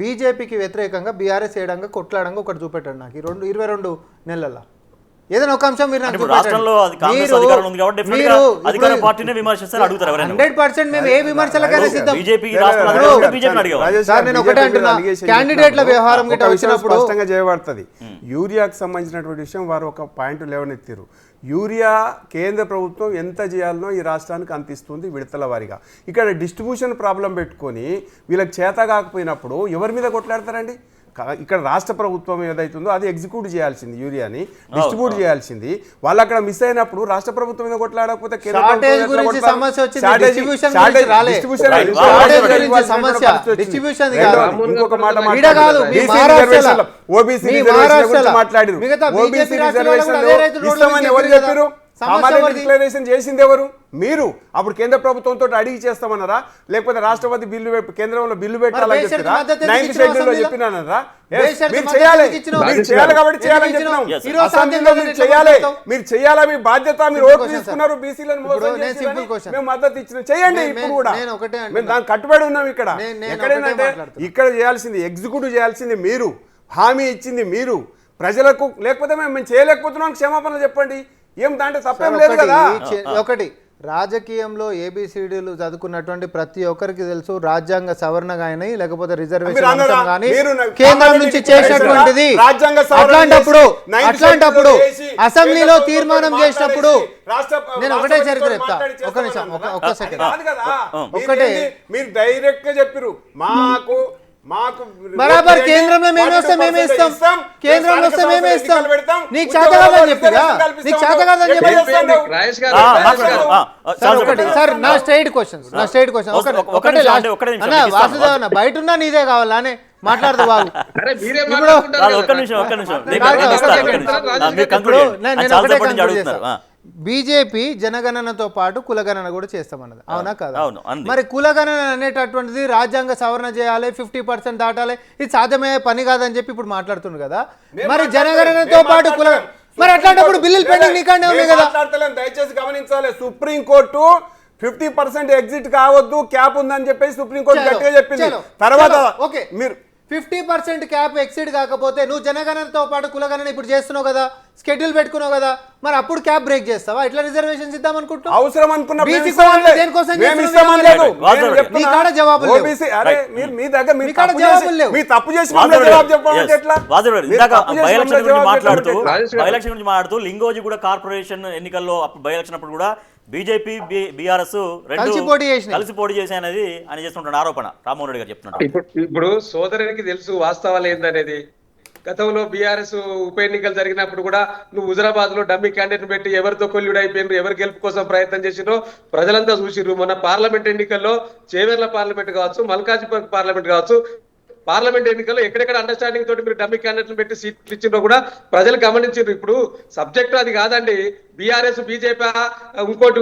బీజేపీకి వ్యతిరేకంగా బీఆర్ఎస్ చేయడంగా కొట్లాడంగా ఒకటి చూపెట్టండి నాకు ఈ 22 నెలల్లో ఏదైనా ఒక అంశం మీరు 100% మేము ఏ విమర్శలకైనా సిద్ధం. నేను ఒకటే అంటున్నా, క్యాండిడేట్ల వ్యవహారం గిట్ట వచ్చినప్పుడు స్పష్టంగా చేయబడుతుంది. యూరియాకి సంబంధించినటువంటి విషయం వారు ఒక పాయింట్ లేవనెత్తారు. యూరియా కేంద్ర ప్రభుత్వం ఎంత చేయాలనో ఈ రాష్ట్రానికి అంత ఇస్తుంది విడతల వారీగా. ఇక్కడ డిస్ట్రిబ్యూషన్ ప్రాబ్లం పెట్టుకొని వీళ్ళకి చేత కాకపోయినప్పుడు ఎవరి మీద కొట్లాడతారండి? ఇక్కడ రాష్ట్ర ప్రభుత్వం ఏదైతుందో అది ఎగ్జిక్యూట్ చేయాల్సింది, యూరియాని డిస్ట్రిబ్యూట్ చేయాల్సింది. వాళ్ళు అక్కడ మిస్ అయినప్పుడు రాష్ట్ర ప్రభుత్వం మీద కొట్లాడకపోతే ఇంకొక మాట ఓబీసీ రిజర్వేషన్ మాట్లాడారు. ఓబీసీ రిజర్వేషన్ ఇస్తామని ఎవరు చెప్పారు? డిక్లరేషన్ చేసింది ఎవరు? మీరు. అప్పుడు కేంద్ర ప్రభుత్వంతో అడిగి చేస్తామన్నారా? లేకపోతే రాష్ట్రపతి బిల్లు కేంద్రంలో బిల్లు పెట్టాలని చెప్పారా? 9th షెడ్యూల్లో చెప్పినారా? మీరు చేయాలి కాబట్టి చేయాలని చెప్తున్నాం. అసెంబ్లీలో మీరు చేయాలి, మీరు చేయాలా, మీ బాధ్యత. మీరు ఓటు తీసుకున్నారు, బీసీలను మోసం చేసి మేము మద్దతు ఇచ్చిన చేయండి. ఇప్పుడు కూడా మేము దానికి కట్టుబడి ఉన్నాం. ఇక్కడ ఎక్కడైనా ఇక్కడ చేయాల్సింది ఎగ్జిక్యూటివ్ చేయాల్సింది మీరు, హామీ ఇచ్చింది మీరు ప్రజలకు. లేకపోతే మేము చేయలేకపోతున్నాం, క్షమాపణలు చెప్పండి. ఏం దాంట్లో తప్పేం లేదు కదా. ఒకటి రాజకీయంలో ఏబిసిడీలు చదువుకున్నటువంటి ప్రతి ఒక్కరికి తెలుసు, రాజ్యాంగ సవరణ కానీ లేకపోతే రిజర్వేషన్ కానీ కేంద్రం నుంచి చేసినటువంటిది. అట్లాంటప్పుడు అసెంబ్లీలో తీర్మానం చేసినప్పుడు నేను ఒకటే చరిత్ర చెప్తా. ఒక నిమిషం, ఒక్క సెకండ్. ఒకటే మీరు డైరెక్ట్ గా చెప్పారు మాకు బరాబర్ కేంద్రంలో మేమే వస్తాం, మేమే ఇస్తాం. కేంద్రంలో వస్తే మేమే ఇస్తాం. నీకు చేత కాదని చెప్పిగా, నీకు చేత కాదని చెప్పి సార్ నా స్ట్రైట్ క్వశ్చన్ ఒకటే వాసుదేవన్న బయట ఉన్నా నీదే కావాలా అని మాట్లాడదు బాబు. బీజేపీ జనగణనతో పాటు కులగణన కూడా చేస్తామన్నది, అవునా కాదా? మరి కులగణన అనేటటువంటిది రాజ్యాంగ సవరణ చేయాలి, 50% దాటాలి, ఇది సాధ్యమయ్యే పని కాదని చెప్పి ఇప్పుడు మాట్లాడుతుంది కదా. మరి జనగణనతో పాటు మరి అట్లాంటప్పుడు బిల్లులు పెండింగ్ నీకంటే ఉన్నాయి కదా. దయచేసి గమనించాలి, సుప్రీంకోర్టు 50% ఎగ్జిట్ కావద్దు, క్యాప్ ఉందని చెప్పేసి సుప్రీంకోర్టు గట్టిగా చెప్పింది. తర్వాత ఓకే, మీరు 50% క్యాప్ ఎక్సీడ్ కాకపోతే నువ్వు జనగణనతో పాటు కులగణన ఇప్పుడు చేస్తున్నావు కదా, షెడ్యూల్ పెట్టుకున్నావు కదా, మరి అప్పుడు క్యాప్ బ్రేక్ చేస్తావా? ఇట్లా రిజర్వేషన్ ఇద్దాం అనుకుంటున్నావు? అవసరం అనుకున్నా జవాబు మాట్లాడుతూ లింగోజిగూడ కార్పొరేషన్ ఎన్నికల్లో బై ఎలక్షన్ అప్పుడు కూడా బీజేపీ బీఆర్ఎస్ కలిసి పోటీ చేసి అనేది అని చేస్తుంటాడు ఆరోపణ రామ్మోహన్ రెడ్డి గారు చెప్తున్నారు. ఇప్పుడు సోదరునికి తెలుసు వాస్తవాలు ఏందనేది. గతంలో బీఆర్ఎస్ ఉప ఎన్నికలు జరిగినప్పుడు కూడా నువ్వు హుజరాబాద్ లో డమ్మీ క్యాండిడేట్ పెట్టి ఎవరితో కొల్లుడు అయిపోయినారు, ఎవరు గెలుపు కోసం ప్రయత్నం చేసిరో ప్రజలంతా చూసిర్రు. మొన్న పార్లమెంట్ ఎన్నికల్లో చేవెర్ల పార్లమెంట్ కావచ్చు, మల్కాజిగిరి పార్లమెంట్ కావచ్చు, పార్లమెంట్ ఎన్నికల్లో ఎక్కడెక్కడ అండర్స్టాండింగ్ తోటి మీరు డమ్మీ క్యాండిడేట్లు పెట్టి సీట్లు ఇచ్చిండ్రో కూడా ప్రజలు గమనించారు. ఇప్పుడు సబ్జెక్ట్ అది కాదండి, బీఆర్ఎస్ బీజేపీ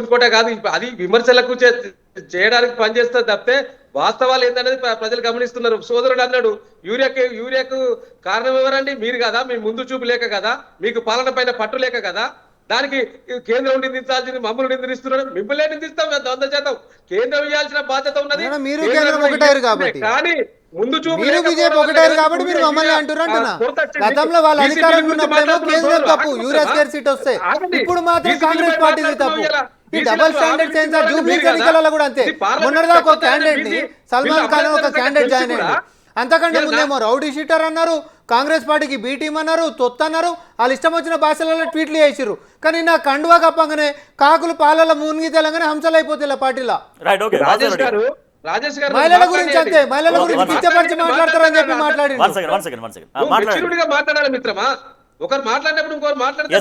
ఇంకోటే కాదు, అది విమర్శలకు చేయడానికి పనిచేస్తుంది తప్పితే వాస్తవాలు ఏంటనేది ప్రజలు గమనిస్తున్నారు. సోదరుడు అన్నాడు యూరియాకు కారణం ఎవరండి? మీరు కదా, మీ ముందు చూపు లేక కదా, మీకు పాలన పైన పట్టు లేక కదా. దానికి కేంద్రం నిందించాల్సింది మమ్మల్ని నిందిస్తున్నాడు. మిమ్మల్ని నిందిస్తాం 100%. కేంద్రం ఇవ్వాల్సిన బాధ్యత ఉన్నది. మీరు కేంద్రం ఒకటారు కాబట్టి, కానీ ముందు చూపు మీరు బీజేపీ ఒకటారు కాబట్టి మీరు మమ్మల్ని అంటున్నా. గతంలో వాళ్ళ అధికారంలో ఉన్నప్పుడేమో కేంద్రం తప్పు, యూరియా స్కేర్సిటీ వస్తే, ఇప్పుడు మాత్రం కాంగ్రెస్ పార్టీది తప్పు. ఈ డబుల్ స్టాండర్డ్ సెన్సార్ జూబ్లీ ఎన్నికలలో కూడా అంతే. మొన్నటిదాకా ఒక క్యాండిడేట్ ని సల్మాన్ ఖాన్ ఒక క్యాండిడేట్ జాయిన్ అయ్యాడు. అంతకంటే ముందేమో రౌడీ షీటర్ అన్నారు, కాంగ్రెస్ పార్టీకి బీ టీం అన్నారు, తొత్తు అన్నారు, వాళ్ళు ఇష్టం వచ్చిన భాషలలో ట్వీట్లు చేసిర్రు. కానీ నా కండువా కప్పగానే కాకులు పాలలో మునిగి తెలంగాణ హంసలైపోతే పార్టీలో. మహిళల గురించి అంతే, మహిళల గురించి కించపరిచి మాట్లాడతారని చెప్పి మాట్లాడారు. మాట్లాడాలి మిత్రమా, ఒకరు మాట్లాడినప్పుడు ఇంకొకరు మాట్లాడతారు.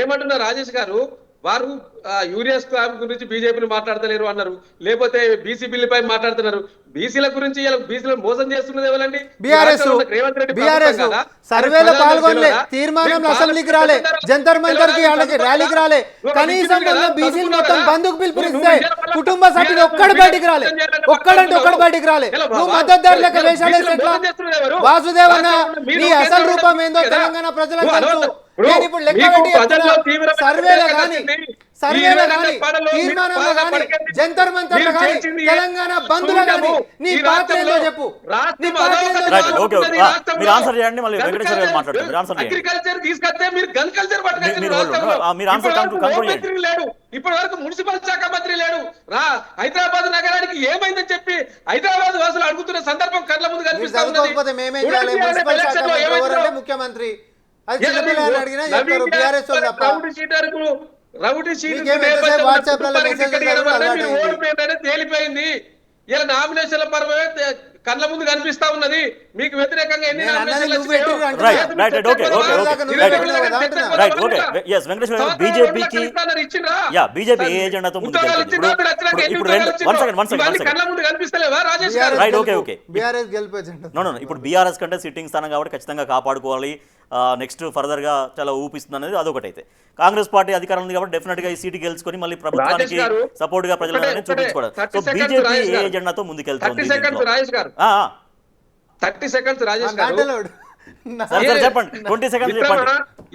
ఏమంటున్నా రాజేష్ గారు, వారు యూరియా స్కామ్ గురించి బీజేపీని మాట్లాడతలేరు అన్నారు, లేకపోతే బీసీ బిల్లుపై మాట్లాడుతున్నారు. బీసీల గురించి బీసీలను మోసం చేస్తున్నది ఎవరండి? రేవంత్ రెడ్డి సర్వేలో పాల్గొనలే, తీర్మానం అసెంబ్లీకి రాలే, జంతర్ మంతర్ కి ర్యాలీకి రాలే, కనీసం బీసీలు మొత్తం బంధుకు పిలుపునిస్తే కుటుంబ సభ్యులు ఒక్కడు బయటికి రాలే, ఒక్కడంటే ఒక్కడు బయటికి రాలే. నువ్వు మద్దతుదారులకు వేషాలు వేసి ఎట్లా? వాసుదేవ్ అన్న, నీ అసలు రూపం ఏందో తెలంగాణ ప్రజలకు తెలుసు. నేను ఇప్పుడు లెక్క పెట్టి సర్వేలో కానీ తీర్మానంలో కానీ జంతర్ మంతర్లో కానీ తెలంగాణ బంధులో కానీ నీ పాత్ర ఏందో చెప్పు. అగ్రికల్చర్ తీసుకొస్తే మీరు గన్ కల్చర్ లేడు, ఇప్పటి వరకు మున్సిపల్ శాఖ మంత్రి లేడు. హైదరాబాద్ నగరానికి ఏమైందని చెప్పి హైదరాబాద్ వాసులు అడుగుతున్న సందర్భం కళ్ళ ముందు కనిపిస్తా ఉన్నది. ముఖ్యమంత్రి తేలిపోయింది. ఇలా నామినేషన్ల పర్వమే కళ్ళ ముందు కనిపిస్తా ఉన్నది. మీకు వ్యతిరేకంగా ఎన్ని ఇప్పుడు బీఆర్ఎస్ కంటే సిట్టింగ్ స్థానం కాబట్టి ఖచ్చితంగా కాపాడుకోవాలి. నెక్స్ట్ ఫర్దర్ గా చాలా ఊపిస్తుంది అనేది అదొకటి. అయితే కాంగ్రెస్ పార్టీ అధికారం ఉంది కాబట్టి డెఫినెట్ గా ఈ సీటు గెలుచుకొని మళ్ళీ ప్రభుత్వానికి సపోర్ట్ గా ప్రజలను చూపించుకోవడం. సో బీజేపీ ఏ ఎజెండాతో ముందుకెళ్తుంది? 30 seconds రాజేష్ గారు చెప్పండి. 20 seconds చెప్పండి.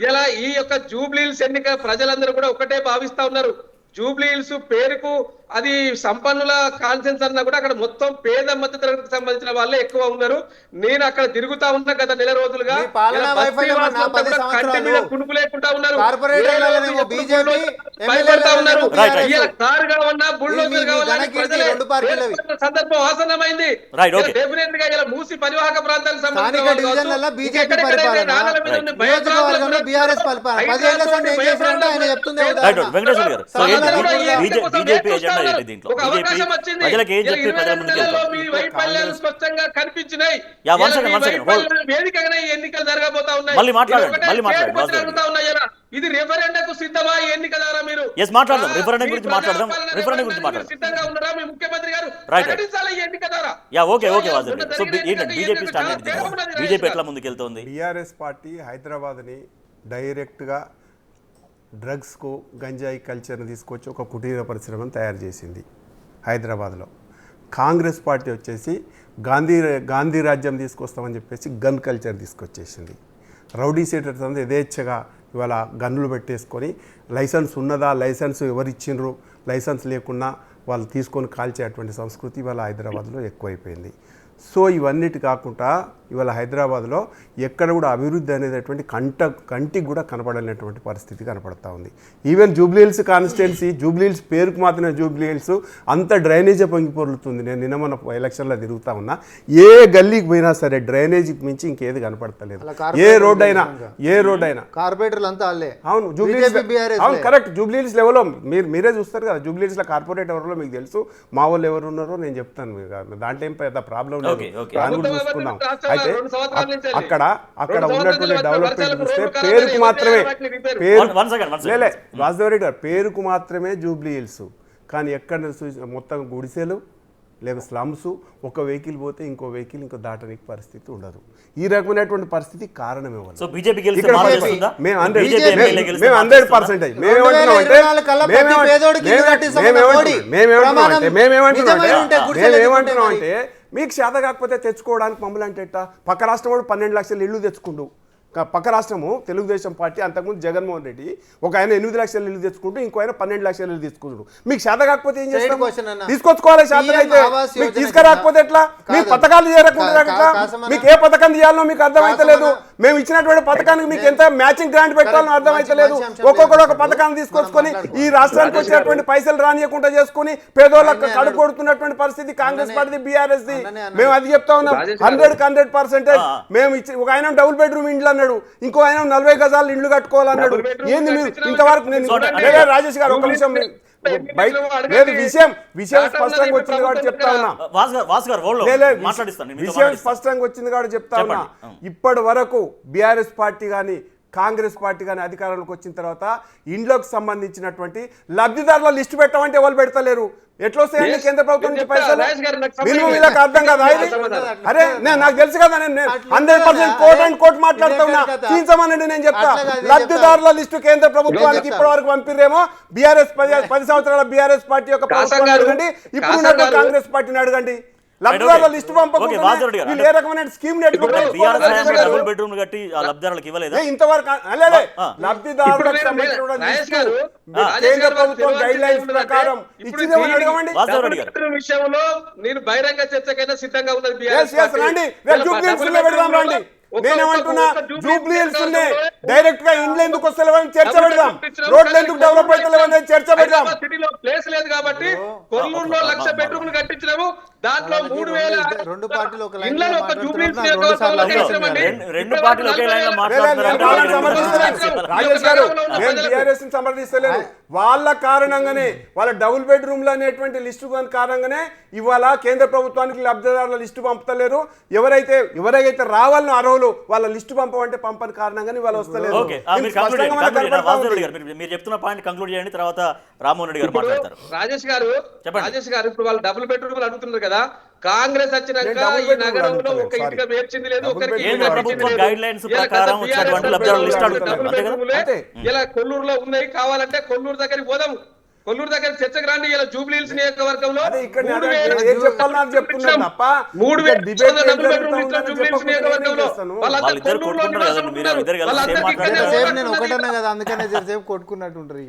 ఇలా ఈ యొక్క జూబ్లీ హిల్స్ ఎన్నిక ప్రజలందరూ కూడా ఒకటే భావిస్తా ఉన్నారు. జూబ్లీ హిల్స్ పేరుకు అది సంపన్నుల కాన్సెన్స్ అన్నా కూడా అక్కడ మొత్తం పేద మధ్య తరగతికి సంబంధించిన వాళ్ళే ఎక్కువ ఉన్నారు. నేను అక్కడ తిరుగుతా ఉన్నా గత నెల రోజులుగా, కునుకు లేకుండా ఉన్నారు, సందర్భం ఆసన్నమైంది. డెఫినెట్ గా ఇలా మూసి పరివాహక ప్రాంతాలకు సంబంధించిన ఇది రెఫరెండంకు సిద్ధమా? ఎన్నిక ద్వారా మీరు మాట్లాడదాం, రిఫరెండం గురించి మాట్లాడదాం, రిఫరెండం గురించి మాట్లాడదాం. సిద్ధంగా ఉన్నారా మీ ముఖ్యమంత్రి గారు? ప్రకటించాలి ఈ ఎన్నిక ద్వారా. బీజేపీ ఎట్లా ముందుకెళ్తోంది? బీఆర్ఎస్ పార్టీ హైదరాబాద్ని డైరెక్ట్గా డ్రగ్స్కు గంజాయి కల్చర్ని తీసుకొచ్చి ఒక కుటీర పరిశ్రమను తయారు చేసింది హైదరాబాద్లో. కాంగ్రెస్ పార్టీ వచ్చేసి గాంధీ రాజ్యం తీసుకొస్తామని చెప్పేసి గన్ కల్చర్ తీసుకొచ్చేసింది. రౌడీ షీటర్స్ అంతా యథేచ్ఛగా ఇవాళ గన్నులు పెట్టేసుకొని లైసెన్స్ ఉన్నదా, లైసెన్స్ ఎవరు ఇచ్చిండ్రు, లైసెన్స్ లేకున్నా వాళ్ళు తీసుకొని కాల్చేటువంటి సంస్కృతి ఇవాళ హైదరాబాద్లో ఎక్కువైపోయింది. సో ఇవన్నిటి కాకుండా ఇవాళ హైదరాబాద్లో ఎక్కడ కూడా అభివృద్ధి అనేటటువంటి కంటికి కూడా కనపడలేనటువంటి పరిస్థితి కనపడతా ఉంది. Even Jubilee hills constituency, Jubilee hills పేరుకు మాత్రమే జూబ్లీ హిల్స్, అంత డ్రైనేజీ పొంగిపొర్లుతుంది. నేను నిన్న మన ఎలక్షన్లో తిరుగుతా ఉన్నా, ఏ గల్లీకి పోయినా సరే డ్రైనేజీకి మించి ఇంకేది కనపడతలేదు. ఏ రోడ్ అయినా కార్పొరేటర్లు అంతా అవును, జూబ్లీ హిల్స్ అవును కరెక్ట్. జూబ్లీ హిల్స్ లెవెల్లో మీరే చూస్తారు కదా, జూబ్లీ హిల్స్లో కార్పొరేట్ ఎవరిలో మీకు తెలుసు, మా వాళ్ళు ఎవరు ఉన్నారో నేను చెప్తాను. దాంట్లో ఏం పెద్ద ప్రాబ్లం లేదు, చూసుకున్నాం. అయితే అక్కడ ఉన్నటువంటి డెవలప్మెంట్ చూస్తే పేరుకు మాత్రమే, వాసుదేవ్ రెడ్డి గారు పేరుకు మాత్రమే జూబ్లీ హిల్స్, కానీ ఎక్కడ మొత్తం గుడిసెలు, లేక స్లమ్స్, ఒక వెహికల్ పోతే ఇంకో వెహికల్ ఇంకో దాటడానికి పరిస్థితి ఉండదు. ఈ రకమైనటువంటి పరిస్థితి కారణం ఇవ్వాలి. సో బీజేపీ గెలిస్తే ఇక్కడ మార్పు మేము వస్తుందా? మేము BJP ఎమ్మెల్యే గెలిస్తే మేము మార్పు 100% వస్తుందా? మేమేమంటున్నాం అంటే మీకు చేత కాకపోతే తెచ్చుకోవడానికి మమ్మల్ని అంటే ఎట్టా? పక్క రాష్ట్రం వాడు 12 లక్షల ఇల్లు తెచ్చుకుంటూ, పక్క రాష్ట్రము తెలుగుదేశం పార్టీ అంతకుముందు జగన్మోహన్ రెడ్డి ఒక ఆయన 8 లక్షల ఇల్లు తెచ్చుకుంటూ ఇంకో ఆయన 12 లక్షల ఇల్లు తీసుకుంటారు. మీకు చేత కాకపోతే ఏం చేస్తాం? తీసుకొచ్చుకోవాలి. చేత అయితే మీకు తీసుకురాకపోతే ఎట్లా? మీకు పథకాలు చేయకుండా ఎట్లా? మీకు ఏ పథకం తీయాలనో మీకు అర్థమైతలేదు. మేము ఇచ్చినటువంటి పథకానికి మీకు ఎంత మ్యాచింగ్ గ్రాంట్ పెట్టాలనో అర్థమైతలేదు. ఒక్కొక్కడు ఒక పథకాన్ని తీసుకొచ్చుకొని ఈ రాష్ట్రానికి వచ్చినటువంటి పైసలు రానియకుండా చేసుకుని పేదోళ్ళకి కడుపు కొడుతున్నటువంటి పరిస్థితి కాంగ్రెస్ పార్టీ, బీఆర్ఎస్ ది. మేము అది చెప్తా ఉన్నాం. 100% మేము ఇచ్చి ఒక ఆయన డబుల్ బెడ్రూమ్ ఇండ్లు అన్నాడు, ఇంకో ఆయన 40 గజాలు ఇల్లు కట్టుకోవాలన్నాడు. ఏంది మీరు ఇంతవరకు? నేను రాజేష్ గారు ఒక నిమిషం లేదు, విషయం స్పష్టంగా వచ్చింది కాబట్టి చెప్తా ఉన్నా. విషయం స్పష్టంగా వచ్చింది కాబట్టి చెప్తా ఉన్నా. ఇప్పటి వరకు బీఆర్ఎస్ పార్టీ కానీ కాంగ్రెస్ పార్టీ కానీ అధికారంలోకి వచ్చిన తర్వాత ఇండ్లకు సంబంధించినటువంటి లబ్ధిదారుల లిస్టు పెట్టమంటే ఎవరు పెడతలేరు. ఎట్లా వస్తాయండి కేంద్ర ప్రభుత్వం నుంచి పైసలు? మినిమం వీళ్ళకి అర్థం కదా ఇది? అరే నాకు తెలుసు కదా, నేను 100% కోట్ అండ్ కోట్ మాట్లాడుతూ ఉన్నా. తీయించమనండి, నేను చెప్తా. లబ్ధిదారుల లిస్టు కేంద్ర ప్రభుత్వానికి ఇప్పటి వరకు పంపిరేమో. బీఆర్ఎస్ 10 సంవత్సరాల బీఆర్ఎస్ పార్టీ యొక్క ప్రభుత్వాన్ని అడగండి, ఇప్పుడు కాంగ్రెస్ పార్టీని అడగండి. లబ్ధిదారుల లిస్టు పంపకుండా వీళ్ళు ఏ రకమైన స్కీమ్ డబుల్ బెడ్రూమ్ కట్టి లబ్ధిదారులకు ఇవ్వలేదా ఇంతవరకు? లబ్ధిదారులకు కేంద్ర ప్రభుత్వం గైడ్ లైన్స్ ప్రకారం ఇచ్చిందేమని అడగమండి. విషయంలో నేను బహిరంగ చర్చకైనా సిద్ధంగా ఉన్నది. రండి. నేనేమంటున్నా, జూబ్లీ హిల్స్ డైరెక్ట్ గా ఇండ్లు ఎందుకు వస్తలేవని చర్చ పెడదాం, రోడ్లు ఎందుకు డెవలప్ అవుతలేవని చర్చ పెడదాం. సిటీలో ప్లేస్ లేదు కాబట్టి కొల్లూరులో 1,00,000 బెడ్రూమ్లు కట్టించినాము. దాంట్లో 3,000 రెండు పార్టీలు ఒకే లైన్ లో రాజేష్ గారు బీఆర్ఎస్ ని సమర్థిస్తలేదు. వాళ్ళ కారణంగానే, వాళ్ళ డబుల్ బెడ్రూమ్లు అనేటువంటి లిస్టు కారణంగానే ఇవాళ కేంద్ర ప్రభుత్వానికి లబ్ధిదారుల లిస్టు పంపుతలేరు. ఎవరైతే రావాలనో అర్హులు వాళ్ళ లిస్టు పంపమంటే పంపని కారణంగానే వాళ్ళు వస్తలేదు. మీరు చెప్తున్న పాయింట్ కంక్లూడ్ చేయండి, తర్వాత రామ్మోహన్ రెడ్డి గారు మాట్లాడతారు. రాజేష్ గారు ఇప్పుడు వాళ్ళు డబుల్ బెడ్రూమ్లు అడుగుతున్నారు కదా. కాంగ్రెస్ వచ్చినాక ఈ నగరంలో ఒక ఇంటిగా పేర్చింది లేదు, ఒకరికి ఇలా కొల్లూరులో ఉన్నాయి. కావాలంటే కొల్లూరు దగ్గరికి పోదాం, కొల్లూరు దగ్గర చర్చకు రండి. ఇలా జూబ్లీ హిల్స్ నియోజకవర్గంలో 3,000 కొట్టుకున్నట్టుంటారు.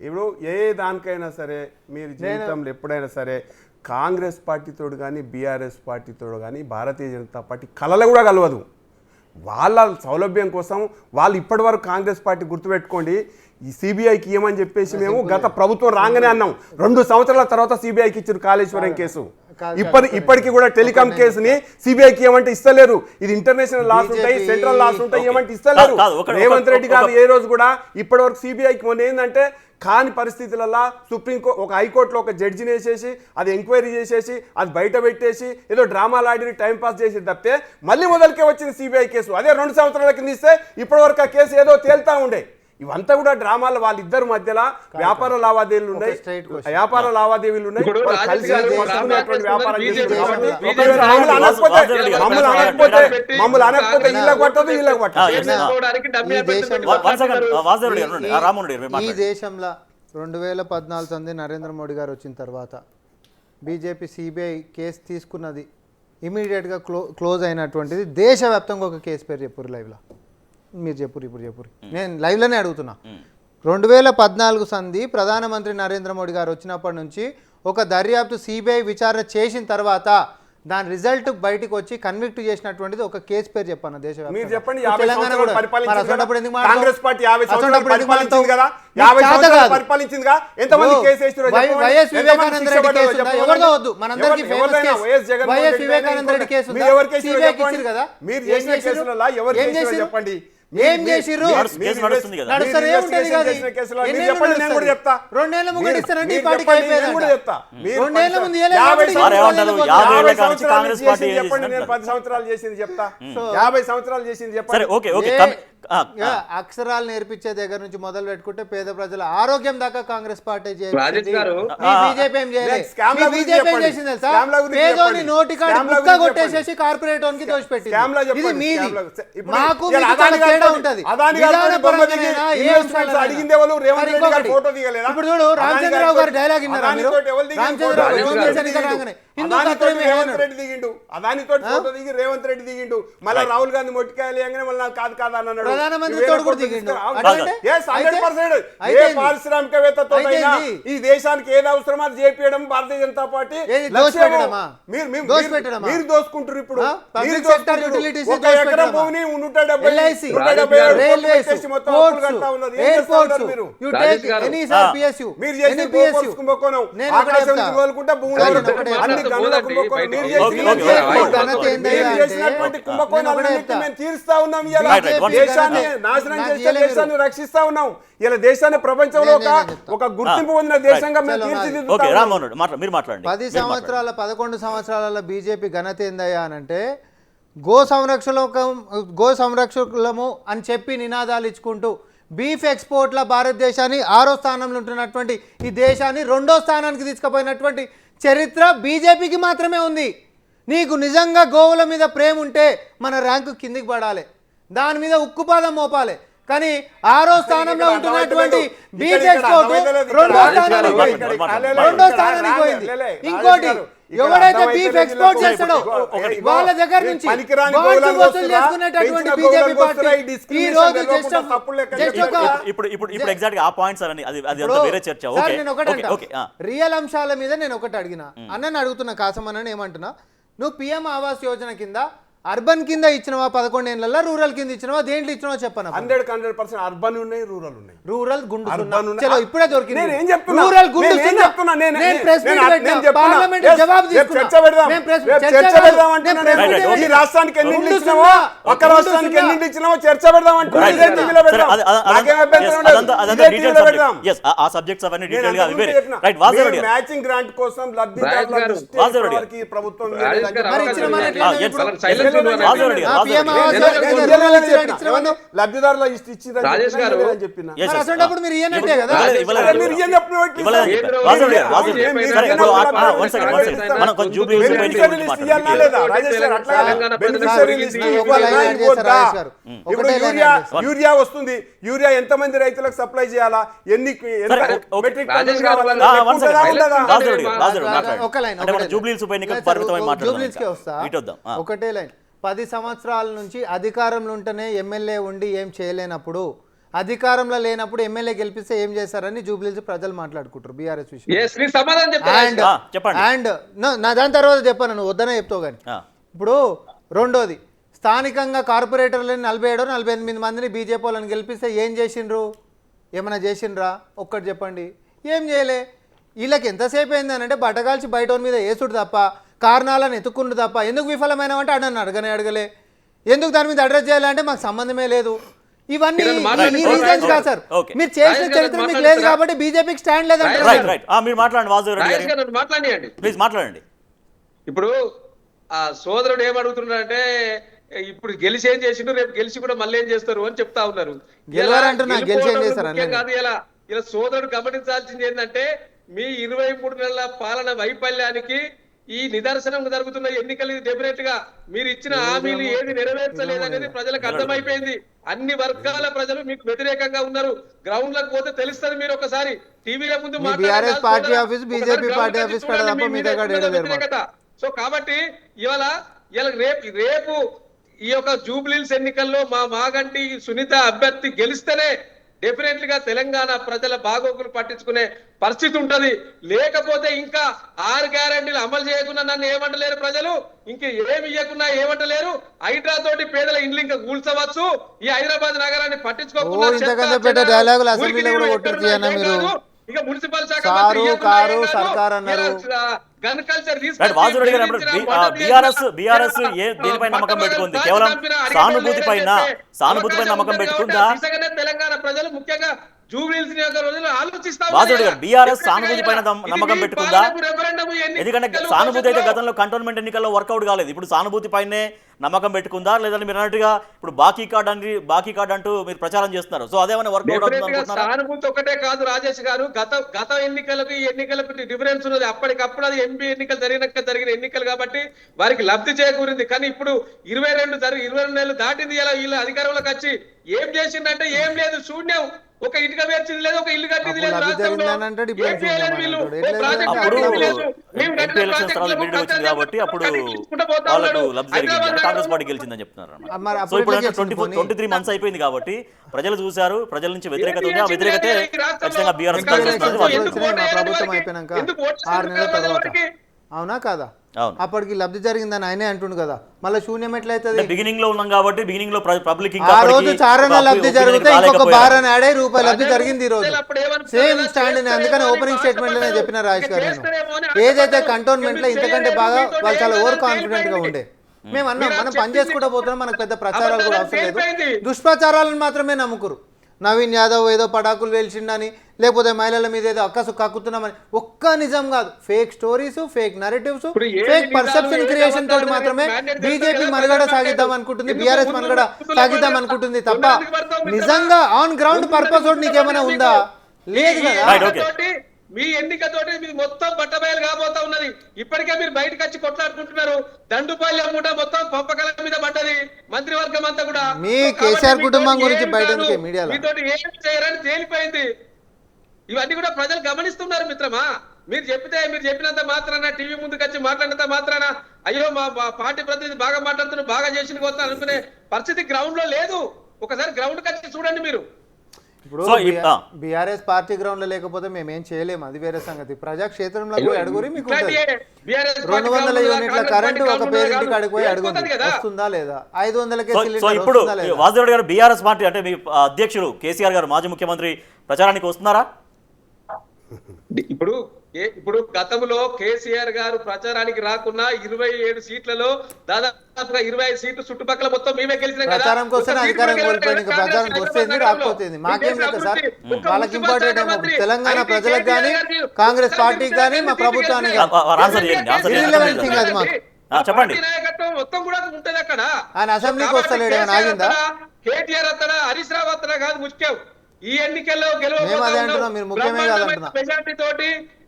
ఇప్పుడు ఏ దానికైనా సరే మీరు జీవితంలో ఎప్పుడైనా సరే కాంగ్రెస్ పార్టీతో కానీ బీఆర్ఎస్ పార్టీతో కానీ భారతీయ జనతా పార్టీ కలలు కూడా కలవదు. వాళ్ళ సౌలభ్యం కోసం వాళ్ళు ఇప్పటి వరకు కాంగ్రెస్ పార్టీ గుర్తుపెట్టుకోండి, ఈ సిబిఐకి ఇవ్వమని చెప్పేసి మేము గత ప్రభుత్వం రాగానే అన్నాం. 2 సంవత్సరాల తర్వాత సిబిఐకి ఇచ్చారు కాళేశ్వరం కేసు. ఇప్పటికీ కూడా టెలికాం కేసుని సిబిఐకి ఇవ్వమంటే ఇస్తలేరు. ఇది ఇంటర్నేషనల్ లాస్ ఉంటాయి, సెంట్రల్ లాస్ ఉంటాయి, ఇవ్వమంటే ఇస్తలేరు. రేవంత్ రెడ్డి గారు ఏ రోజు కూడా ఇప్పటి వరకు సిబిఐకి మొన్న ఏంటంటే కాని పరిస్థితులలో సుప్రీంకోర్టు ఒక హైకోర్టులో ఒక జడ్జిని వేసేసి అది ఎంక్వైరీ చేసేసి అది బయట పెట్టేసి ఏదో డ్రామాలు ఆడి టైంపాస్ చేసి తప్పితే మళ్ళీ మొదలుకే వచ్చింది సిబిఐ కేసు. అదే 2 సంవత్సరాల కింద ఇస్తే ఇప్పటి వరకు ఆ కేసు ఏదో తేల్తా ఉండే. ఇవంతా కూడా డ్రామాలు. వాళ్ళిద్దరు మధ్యలో వ్యాపార లావాదేవీలు ఉన్నాయి, వ్యాపారం మమ్మల్ని అనకపోతే ఇళ్ళకి పట్టదు, ఇళ్ళకి పట్టదు. ఈ దేశంలో 2014 సంది నరేంద్ర మోడీ గారు వచ్చిన తర్వాత బీజేపీ సిబిఐ కేసు తీసుకున్నది ఇమీడియట్గా క్లోజ్ అయినటువంటిది. దేశవ్యాప్తంగా ఒక కేసు పేరు చెప్పురు లైవ్లో, మీరు చెప్పురు, ఇప్పుడు చెప్పురు, నేను లైవ్లోనే అడుగుతున్నా. 2014 సంది ప్రధానమంత్రి నరేంద్ర మోడీ గారు వచ్చినప్పటి నుంచి ఒక దర్యాప్తు సిబిఐ విచారణ చేసిన తర్వాత దాని రిజల్ట్ బయటకు వచ్చి కన్విక్ట్ చేసినటువంటిది ఒక కేసు పేరు చెప్పాను. మీరు చెప్పండి. కాంగ్రెస్ పార్టీ 50 సంవత్సరాలు పరిపాలించింది కదా, 50 సంవత్సరాలు పరిపాలించిందిగా ఎంతమంది కేసు వేసారో వైఎస్ వివేకానంద రెడ్డి కేసు ఎవరిదో వద్దు, మనందరికీ famous case YS Vivekananda Reddy case మీరు ఎవరి కేసు చెప్పండి. మీరు చేసిన కేసులలో ఎవరి కేసు చెప్పండి. ఏం చేసిర్రు? కేసు నడుస్తుంది కదా. నడుస్తారు, ఏముంటది కాదు. ఎన్నేళ్ళు నడుస్తుంది? 2 ఏళ్ళ ముందు ఇస్తారంటే ఈ పార్టీకి అయిపోయేదంట. 2 ఏళ్ళ ముందు ఇయ్యలేదు కాబట్టి వారు ఏమంటారు? 50 ఏళ్ల నుంచి కాంగ్రెస్ పార్టీ ఏం చెప్పండి, నేను చేసింది? 10 సంవత్సరాలు చేసింది చెప్తా. 50 సంవత్సరాలు చేసింది సరే చెప్పండి. ఓకే ఓకే అక్షరాలు నేర్పించే దగ్గర నుంచి మొదలు పెట్టుకుంటే పేద ప్రజల ఆరోగ్యం దాకా కాంగ్రెస్ పార్టీ రాజేష్ గారు, బీజేపీ ఏం చేయలేదు. స్కామ్ల గురించి బీజేపీ ఏం చెప్పండి. చేసింది తెలుసా? స్కామ్ల గురించి పేదోని చెప్పండి. నోటి కాడి స్కామ్ల ముక్క గురించి కొట్టేసేసి కార్పొరేట్ వానికి దోషపెట్టింది. స్కామ్ల ఇది చెప్పండి. మీది. స్కామ్ల. ఇప్పుడు మాకు ఇలా మీకు అదాని చాలా తేడా గారితో- ఉంటది. అదాని గారితో విధాన బొమ్మ దిగి పరంగానైనా ఏ ఇన్వెస్ట్మెంట్స్ అంశాలైనా. అడిగింది ఎవరు? రేవంత్ మరి రెడ్డి గారు ఇంకొకటి. ఫోటో దిగలేదా? ఇప్పుడు చూడు రామచంద్రరావు గారు డైలాగ్ విన్నారా మీరు? రామచంద్రరావు రేవంత్ రెడ్డి దిగిండు, అదానితో ఫోటో దిగి రేవంత్ రెడ్డి దిగిండు, మళ్ళీ రాహుల్ గాంధీ మొట్టికాయలు వేయగానే మళ్ళీ నాకు కాదు కాదు అని అన్నాడు. ప్రధానమంత్రి తోడు కూడా దిగిండు. అవును. అంటే Yes, 100%. ఏ అయితే పారిశ్రామికవేత్తతో అయినా ఈ దేశానికి ఏది అవసరమో అది చేపియడం భారతీయ జనతా పార్టీ ఏది లక్ష్యము. దోచిపెట్టడమా? మీరు దోచిపెట్టడమా? మీరు దోసుకుంటారు ఇప్పుడు. Public మీరు sector దోసుకుంటారు. utilities ఒక ఎకరం దోచిపెట్టడమా? భూమిని 170 LIC, 177 రైల్వేస్, కోట్లు మొత్తం అప్పులు కడతా ఉన్నారు. ఏం చేస్తా ఎయిర్పోర్ట్స్, ఉన్నారు మీరు? యు రాజేష్ టేక్ గారు. ఎనీ సార్ పిఎస్యు, మీరు చేసిన ఎనీ పిఎస్యు. గోల్స్ కుంభకోణం, నేను ఒకటే ఆకాశం చెప్తా. నుంచి కోలుకుంటా భూములు నేను వరకు ఒకటే అన్ని చెప్తా. గనుల కుంభకోణం. మీరు చేసిన ఓకే, ఓకే, ఓకే. ఘనత ఏందయ్యా మీరు అంటే చేసినటువంటి కుంభకోణాలన్నిటిని చెప్తా. మేము తీరుస్తా ఉన్నాం. ఇలా Right, right. దేశాన్ని నాశనం నాకు చేస్తే ఇయ్యలేదు. దేశాన్ని రక్షిస్తా ఉన్నాం. ఇలా దేశాన్ని ప్రపంచంలో నేను చెప్తా. ఒక గుర్తింపు పొందిన దేశంగా మేము చలో, తీర్చిదిద్దుతా ఓకే ఉన్నాం. రామ్మోహన్ రెడ్డి మీరు మాట్లాడండి 10 సంవత్సరాల 11 సంవత్సరాల బీజేపీ ఘనత ఏందయ్యా అనంటే గో సంరక్షకులము అని చెప్పి నినాదాలు ఇచ్చుకుంటూ బీఫ్ ఎక్స్పోర్ట్ల భారతదేశాన్ని 6వ స్థానంలో ఉంటున్నటువంటి ఈ దేశాన్ని 2వ స్థానానికి తీసుకుపోయినటువంటి చరిత్ర బీజేపీకి మాత్రమే ఉంది. నీకు నిజంగా గోవుల మీద ప్రేమ ఉంటే మన ర్యాంకు కిందికి పడాలి, దాని మీద ఉక్కుపాదం మోపాలి. కానీ 6వ స్థానంలో ఉంటున్నటువంటి బీఫ్ ఎక్స్పోర్ట్ 2వ స్థానానికి పోయింది. 2వ స్థానానికి పోయింది. ఇంకోటి ఎవడైతే బీఫ్ ఎక్స్పోర్ట్ చేస్తాడో వాళ్ళ దగ్గర నుంచి బాండ్లు వసూలు చేసుకునేటటువంటి బీజేపీ పార్టీ ఈ రోజు జస్ట్ ఒక ఇప్పుడు ఎగ్జాక్ట్ గా ఆ పాయింట్స్ అని అది అంతా వేరే చర్చ. సార్, ఓకే నేను ఒకటి ఓకే అంటా. ఓకే రియల్ అంశాల మీద నేను ఒకటి అడిగిన అన్నని అడుగుతున్నా, కాసమన్నని ఏమంటున్నా, నువ్వు పిఎం ఆవాస్ యోజన కింద అర్బన్ కింద ఇచ్చినవా 11 ఏళ్లలో, రూరల్ కింద ఇచ్చినవా, దేంట్లో ఇచ్చినవా చెప్పను. 100% అర్బన్ ఉన్నాయి, రూరల్ ఉన్నాయి. రూరల్ గుండు అర్బన్ సున్నా. ఉన్నాయి. చలో ఇప్పుడే దొరికింది. నేను ఏం చెప్తున్నా? రూరల్ గుండు నేను ఏం సున్నా. చెప్తున్నా? నేను ప్రెస్ మీట్ పెట్టినా, నేను చెప్తున్నా. పార్లమెంట్ Yes, జవాబు రేపు తీసుకున్నా. చర్చ పెడదాం. నేను ప్రెస్ రేపు చర్చ చర్చ కాదు. పెడదాం నేను అంటున్నా. Press Right, meet right. ఈ పెట్టినా. రాష్ట్రానికి ఎన్ని గుండు ఇచ్చినావో సున్నా. ఒక రాష్ట్రానికి గుండు ఎన్ని ఇచ్చినావో చర్చ పెడదాం అంటున్నా. Right, ఇదే right. టీవీలో సరే, పెడదాం. నాకేం అభ్యంతరం అదంతా ఉండదు. అదంతా ఇదే డీటెయిల్ టీవీలో సబ్జెక్ట్. పెడదాం. yes ఆ సబ్జెక్ట్స్ అవన్నీ డీటెయిల్ గా వేరే రైట్ మీరు వాజరెడ్డి మ్యాచింగ్ గ్రాంట్ కోసం లబ్ధిదారుల రాజు గారు. దృష్టి వాజరెడ్డి గారు. వారికి ప్రభుత్వం రాజేష్ గారు మరి ఇచ్చిన మన ఎట్లా yes, ఇప్పుడు? silence వాజరెడ్డి వాజరెడ్డి గారు, పిఎం వాజరెడ్డి ఆవాస్ గారు. యోజన నేను రూరల్ ఇచ్చినా లబ్ధిదారుల ఇచ్చిన రాజేష్ గారు. చెప్పిన Yes, మరి yes. అసలు మీరు ఇయ్యనంటే కదా. ఇవ్వలేదు. అరే మీరు ఏం చెప్పినట్టు ఇవ్వలేదు. కేంద్రం వాజరెడ్డి గారు, ఏం వాజరెడ్డి గారు. చెప్పినా సరే, కేంద్రం one second, one second. మనం కొంచెం జూబ్లీ హిల్స్ మీరు గురించి బెనిఫిషరీ లిస్ట్ మాట్లాడదాం. ఇవ్వాలా లేదా? రాజేష్ గారు అట్లా తెలంగాణ బెనిఫిషరీ ప్రజలకు లిస్ట్ ఇది ఇవ్వాలా ఒకటే లైన్ ఇవ్వద్దా? రాజేష్ గారు. ఇప్పుడు ఒకటే లైన్ యూరియా వస్తుంది. యూరియా ఎంతమంది రైతులకు సప్లై చేయాలా? ఎన్ని సరే, ఓకే. మెట్రిక్ రాజేష్ టన్నులు గారు కావాలా? one second. ఎక్కువ ఉండదా? వాజరెడ్డి గారు, వాజరెడ్డి మాట్లాడండి. ఒక లైన్ అంటే మన జూబ్లీ హిల్స్ ఉప ఎన్నిక పరిమితమై జూబ్లీస్కే వస్తా. మాట్లాడదాం. ఒకటే లైన్. 10 సంవత్సరాల నుంచి అధికారంలో ఉంటేనే ఎమ్మెల్యే ఉండి ఏం చేయలేనప్పుడు, అధికారంలో లేనప్పుడు ఎమ్మెల్యే గెలిపిస్తే ఏం చేస్తారని జూబ్లీస్ ప్రజలు మాట్లాడుకుంటారు బీఆర్ఎస్ విషయం. Yes, మీరు సమాధానం చెప్పండి. అండ్ చెప్పండి. అండ్ నా దాని తర్వాత చెప్పాను, నువ్వు వద్దనే చెప్తావు కానీ. ఇప్పుడు రెండోది, స్థానికంగా కార్పొరేటర్లని 47-48 మందిని బీజేపీ వాళ్ళని గెలిపిస్తే ఏం చేసిండ్రు? ఏమైనా చేసిండ్రా? ఒక్కటి చెప్పండి. ఏం చేయలే. వీళ్ళకి ఎంతసేపు అయింది అని అంటే బట్టగాల్చి బయట మీద వేసుడు తప్ప, కారణాలను ఎత్తుకుండు తప్ప. ఎందుకు విఫలమైనవంటే అడగని అడగలే. ఎందుకు దాని మీద అడ్రస్ చేయాలంటే మాకు సంబంధమే లేదు. ఇవన్నీ ఈ రీజన్స్ కాదు సార్. మీరు చేసిన చరిత్ర మీకు లేదు కాబట్టి బీజేపీకి స్టాండ్ లేదంటే మీరు మాట్లాడండి వాజరెడ్డి రాజేష్ గారు, గారు మాట్లాడియండి. ప్లీజ్ మాట్లాడండి. ఇప్పుడు ఆ సోదరుడు ఏమడుగుతున్నాడంటే ఇప్పుడు గెలిచి ఏం చేసిండు, రేపు గెలిచి కూడా మళ్ళీ ఏం చేస్తారు అని చెప్తా ఉన్నారు. గెలవారంటున్నా, గెలిచి ఏం చేస్తారు ముఖ్యం కాదు. ఇలా సోదరుడు గమనించాల్సింది ఏంటంటే మీ 23 నెలల పాలన వైఫల్యానికి ఈ నిదర్శనం జరుగుతున్న ఎన్నికలు డెఫినెట్ గా మీరు ఇచ్చిన హామీలు ఏది నెరవేర్చలేదనేది ప్రజలకు అర్థమైపోయింది. అన్ని వర్గాల ప్రజలు మీకు వ్యతిరేకంగా ఉన్నారు. గ్రౌండ్ లకు పోతే తెలుస్తుంది. మీరు ఒకసారి టీవీల ముందు BRS party office, BJP party office కూడా తప్ప మీ దగ్గర వ్యతిరేకత. సో కాబట్టి ఇవాళ రేపు ఈ యొక్క జూబ్లీహిల్స్ ఎన్నికల్లో మా మాగంటి సునీత అభ్యర్థి గెలిస్తేనే డెఫినెట్లీ గా తెలంగాణ ప్రజల బాగోగులు పట్టించుకునే పరిస్థితి ఉంటది. లేకపోతే ఇంకా 6 గ్యారెంటీలు అమలు చేయకుండా నన్ను ఏమంటలేరు ప్రజలు, ఇంక ఏమి ఇవ్వకుండా ఏమంటలేరు. హైడ్రా తోటి పేదల ఇండ్లు ఇంకా కూల్చవచ్చు. ఈ హైదరాబాద్ నగరాన్ని పట్టించుకోకుండా ఇక మున్సిపల్ శాఖ సారు, కారు, సర్కార్ అన్నారు. గన్ కల్చర్ వాసురెడ్డి గారు బీఆర్ఎస్ దేనిపై నమ్మకం పెట్టుకుంది? కేవలం సానుభూతి పైన నమ్మకం పెట్టుకుందా? తెలంగాణ ప్రజలు ముఖ్యంగా జూబ్లీహిల్స్ నియోజకవర్గంలో ఆలోచిస్తా వాసురెడ్డి గారు బీఆర్ఎస్ సానుభూతి పైన నమ్మకం పెట్టుకుందా? ఎందుకంటే సానుభూతి అయితే గతంలో కంటోన్మెంట్ ఎన్నికల్లో వర్కౌట్ కాలేదు. ఇప్పుడు సానుభూతి పైనే నమ్మకం పెట్టుకుందా? లేదంటే మీరు అన్నట్టుగా ఇప్పుడు బాకీ కార్డ్ అంటూ మీరు ప్రచారం చేస్తున్నారు. సో అదేమైనా వర్కౌట్ అవుతుంది అనుకుంటున్నారా? సానుభూతి ఒకటే కాదు రాజేష్ గారు, గత ఎన్నికలకు ఈ ఎన్నికలకు డిఫరెన్స్ ఉన్నది. అప్పటికప్పుడు అది ఎంపీ ఎన్నికలు జరిగిన ఎన్నికలు కాబట్టి వారికి లబ్ధి చేకూరింది. కానీ ఇప్పుడు 22 నెలలు దాటింది. ఇలా వీళ్ళ అధికారంలోకి వచ్చి ఏం చేసిందంటే ఏం లేదు, శూన్యం. ఒక ఇటుక వేర్చింది లేదు, ఒక ఇల్లు కట్టింది లేదు. అప్పుడు ఎంపీ ఎలక్షన్స్ తర్వాత వీడియో వచ్చింది కాబట్టి అప్పుడు వాళ్ళకు లబ్ధి జరిగింది. కాంగ్రెస్ పార్టీ గెలిచిందని చెప్తున్నారు. సో ఇప్పుడు 23 మంత్స్ అయిపోయింది కాబట్టి ప్రజలు చూశారు, ప్రజల నుంచి వ్యతిరేకత ఉంది. ఆ వ్యతిరేకతే ఖచ్చితంగా బీఆర్ఎస్ ప్రభుత్వం అయిపోయినాక 6 నెలల తర్వాత అవునా కాదా? అప్పటికి లబ్ధి జరిగిందని ఆయనే అంటుండు కదా, మళ్ళీ శూన్యం ఎట్లయితుంది? బిగినింగ్ లో ఉన్నాం కాబట్టి బిగినింగ్ లో పబ్లిక్ ఆ రోజు చారణ లబ్ధి జరిగితే ఇంకొక బారన్ యాడ్ అయ్యి రూపాయి లబ్ధి జరిగింది. ఈ రోజు సేమ్ స్టాండ్. అందుకని ఓపెనింగ్ స్టేట్మెంట్ లోనే చెప్పిన రాజేష్ గారు, నేను ఏదైతే కంటోన్మెంట్ లో ఇంతకంటే బాగా వాళ్ళు చాలా ఓవర్ కాన్ఫిడెంట్ గా ఉండే. మేము అన్నాం మనం పని చేసుకుంటూ పోతున్నాం, మనకు పెద్ద ప్రచారాలు కూడా అవసరం లేదు, దుష్ప్రచారాలను మాత్రమే నమ్ముకురు. నవీన్ యాదవ్ ఏదో పటాకులు వేల్చిండని, లేకపోతే మహిళల మీద ఏదో అక్కసు కక్కుతున్నామని, ఒక్క నిజం కాదు. Fake stories, fake narratives, fake perception creation తోటి మాత్రమే బీజేపీ మనుగడ సాగిద్దాం అనుకుంటుంది, బీఆర్ఎస్ మనుగడ సాగిద్దాం అనుకుంటుంది తప్ప నిజంగా ఆన్ గ్రౌండ్ పర్పస్ తోటి నీకేమైనా ఉందా? లేదు కదా. మీ ఎన్నికతోటి మీ మొత్తం బట్టబయలు కాబోతా ఉన్నది. ఇప్పటికే మీరు బయటకు వచ్చి కొట్లాడుకుంటున్నారు. దండుపల్లి అమ్ముట మొత్తం పంపకాల మీద పడ్డది, మంత్రివర్గం అంతా కూడా. మీ కేసీఆర్ కుటుంబం గురించి బయట మీతో ఏం చేయరని తేలిపోయింది. ఇవన్నీ కూడా ప్రజలు గమనిస్తున్నారు మిత్రమా. మీరు చెప్పినంత మాత్రాన, టీవీ ముందుకు వచ్చి మాట్లాడినంత మాత్రాన అయ్యో మా పార్టీ ప్రతినిధి బాగా మాట్లాడుతున్నారు, బాగా చేసిన కోసం అనుకునే పరిస్థితి గ్రౌండ్ లో లేదు. ఒకసారి గ్రౌండ్ వచ్చి చూడండి మీరు. ఇప్పుడు బీఆర్ఎస్ పార్టీ గ్రౌండ్ లో లేకపోతే మేము ఏం చేయలేము, అది వేరే సంగతి. ప్రజాక్షేత్రంలో పోయి అడుగురి, మీకు 200 యూనిట్ల కరెంటు ఒక పేరింటికి అడిగిపోయి అడుగుంది వస్తుందా లేదా, 500కే సిలిండర్ ఇప్పుడు వస్తుందా లేదా? వాసుదేవ్ గారు బీఆర్ఎస్ పార్టీ అంటే మీ అధ్యక్షుడు కేసీఆర్ గారు, మాజీ ముఖ్యమంత్రి, ప్రచారానికి వస్తున్నారా? ఇప్పుడు గతంలో కేసీఆర్ గారు ప్రచారానికి రాకున్నా 27 సీట్లలో దాదాపుగా 25 సీట్లు చుట్టుపక్కల మొత్తం మేమే గెలిచినాం కదా. ప్రచారం కోసం అధికారం కోల్పోయింది, ఇంకా ప్రచారానికి వస్తేంది రాకపోతుంది మాకేం లెక్క సార్. వాళ్ళకి ఇంపార్టెంట్ ఏమో తెలంగాణ ప్రజలకు కానీ కాంగ్రెస్ పార్టీకి కానీ మా ప్రభుత్వానికి అది మాకు చెప్పండి. నాయకత్వం మొత్తం కూడా ఉంటది అక్కడ. ఆయన అసెంబ్లీకి వస్తలేడు, ఏమైనా ఆగిందా? కేటీఆర్ అత్తడా, హరీష్ రావు అత్తడా కాదు ముఖ్యం. ఈ ఎన్నికల్లో మెజార్టీ తోటి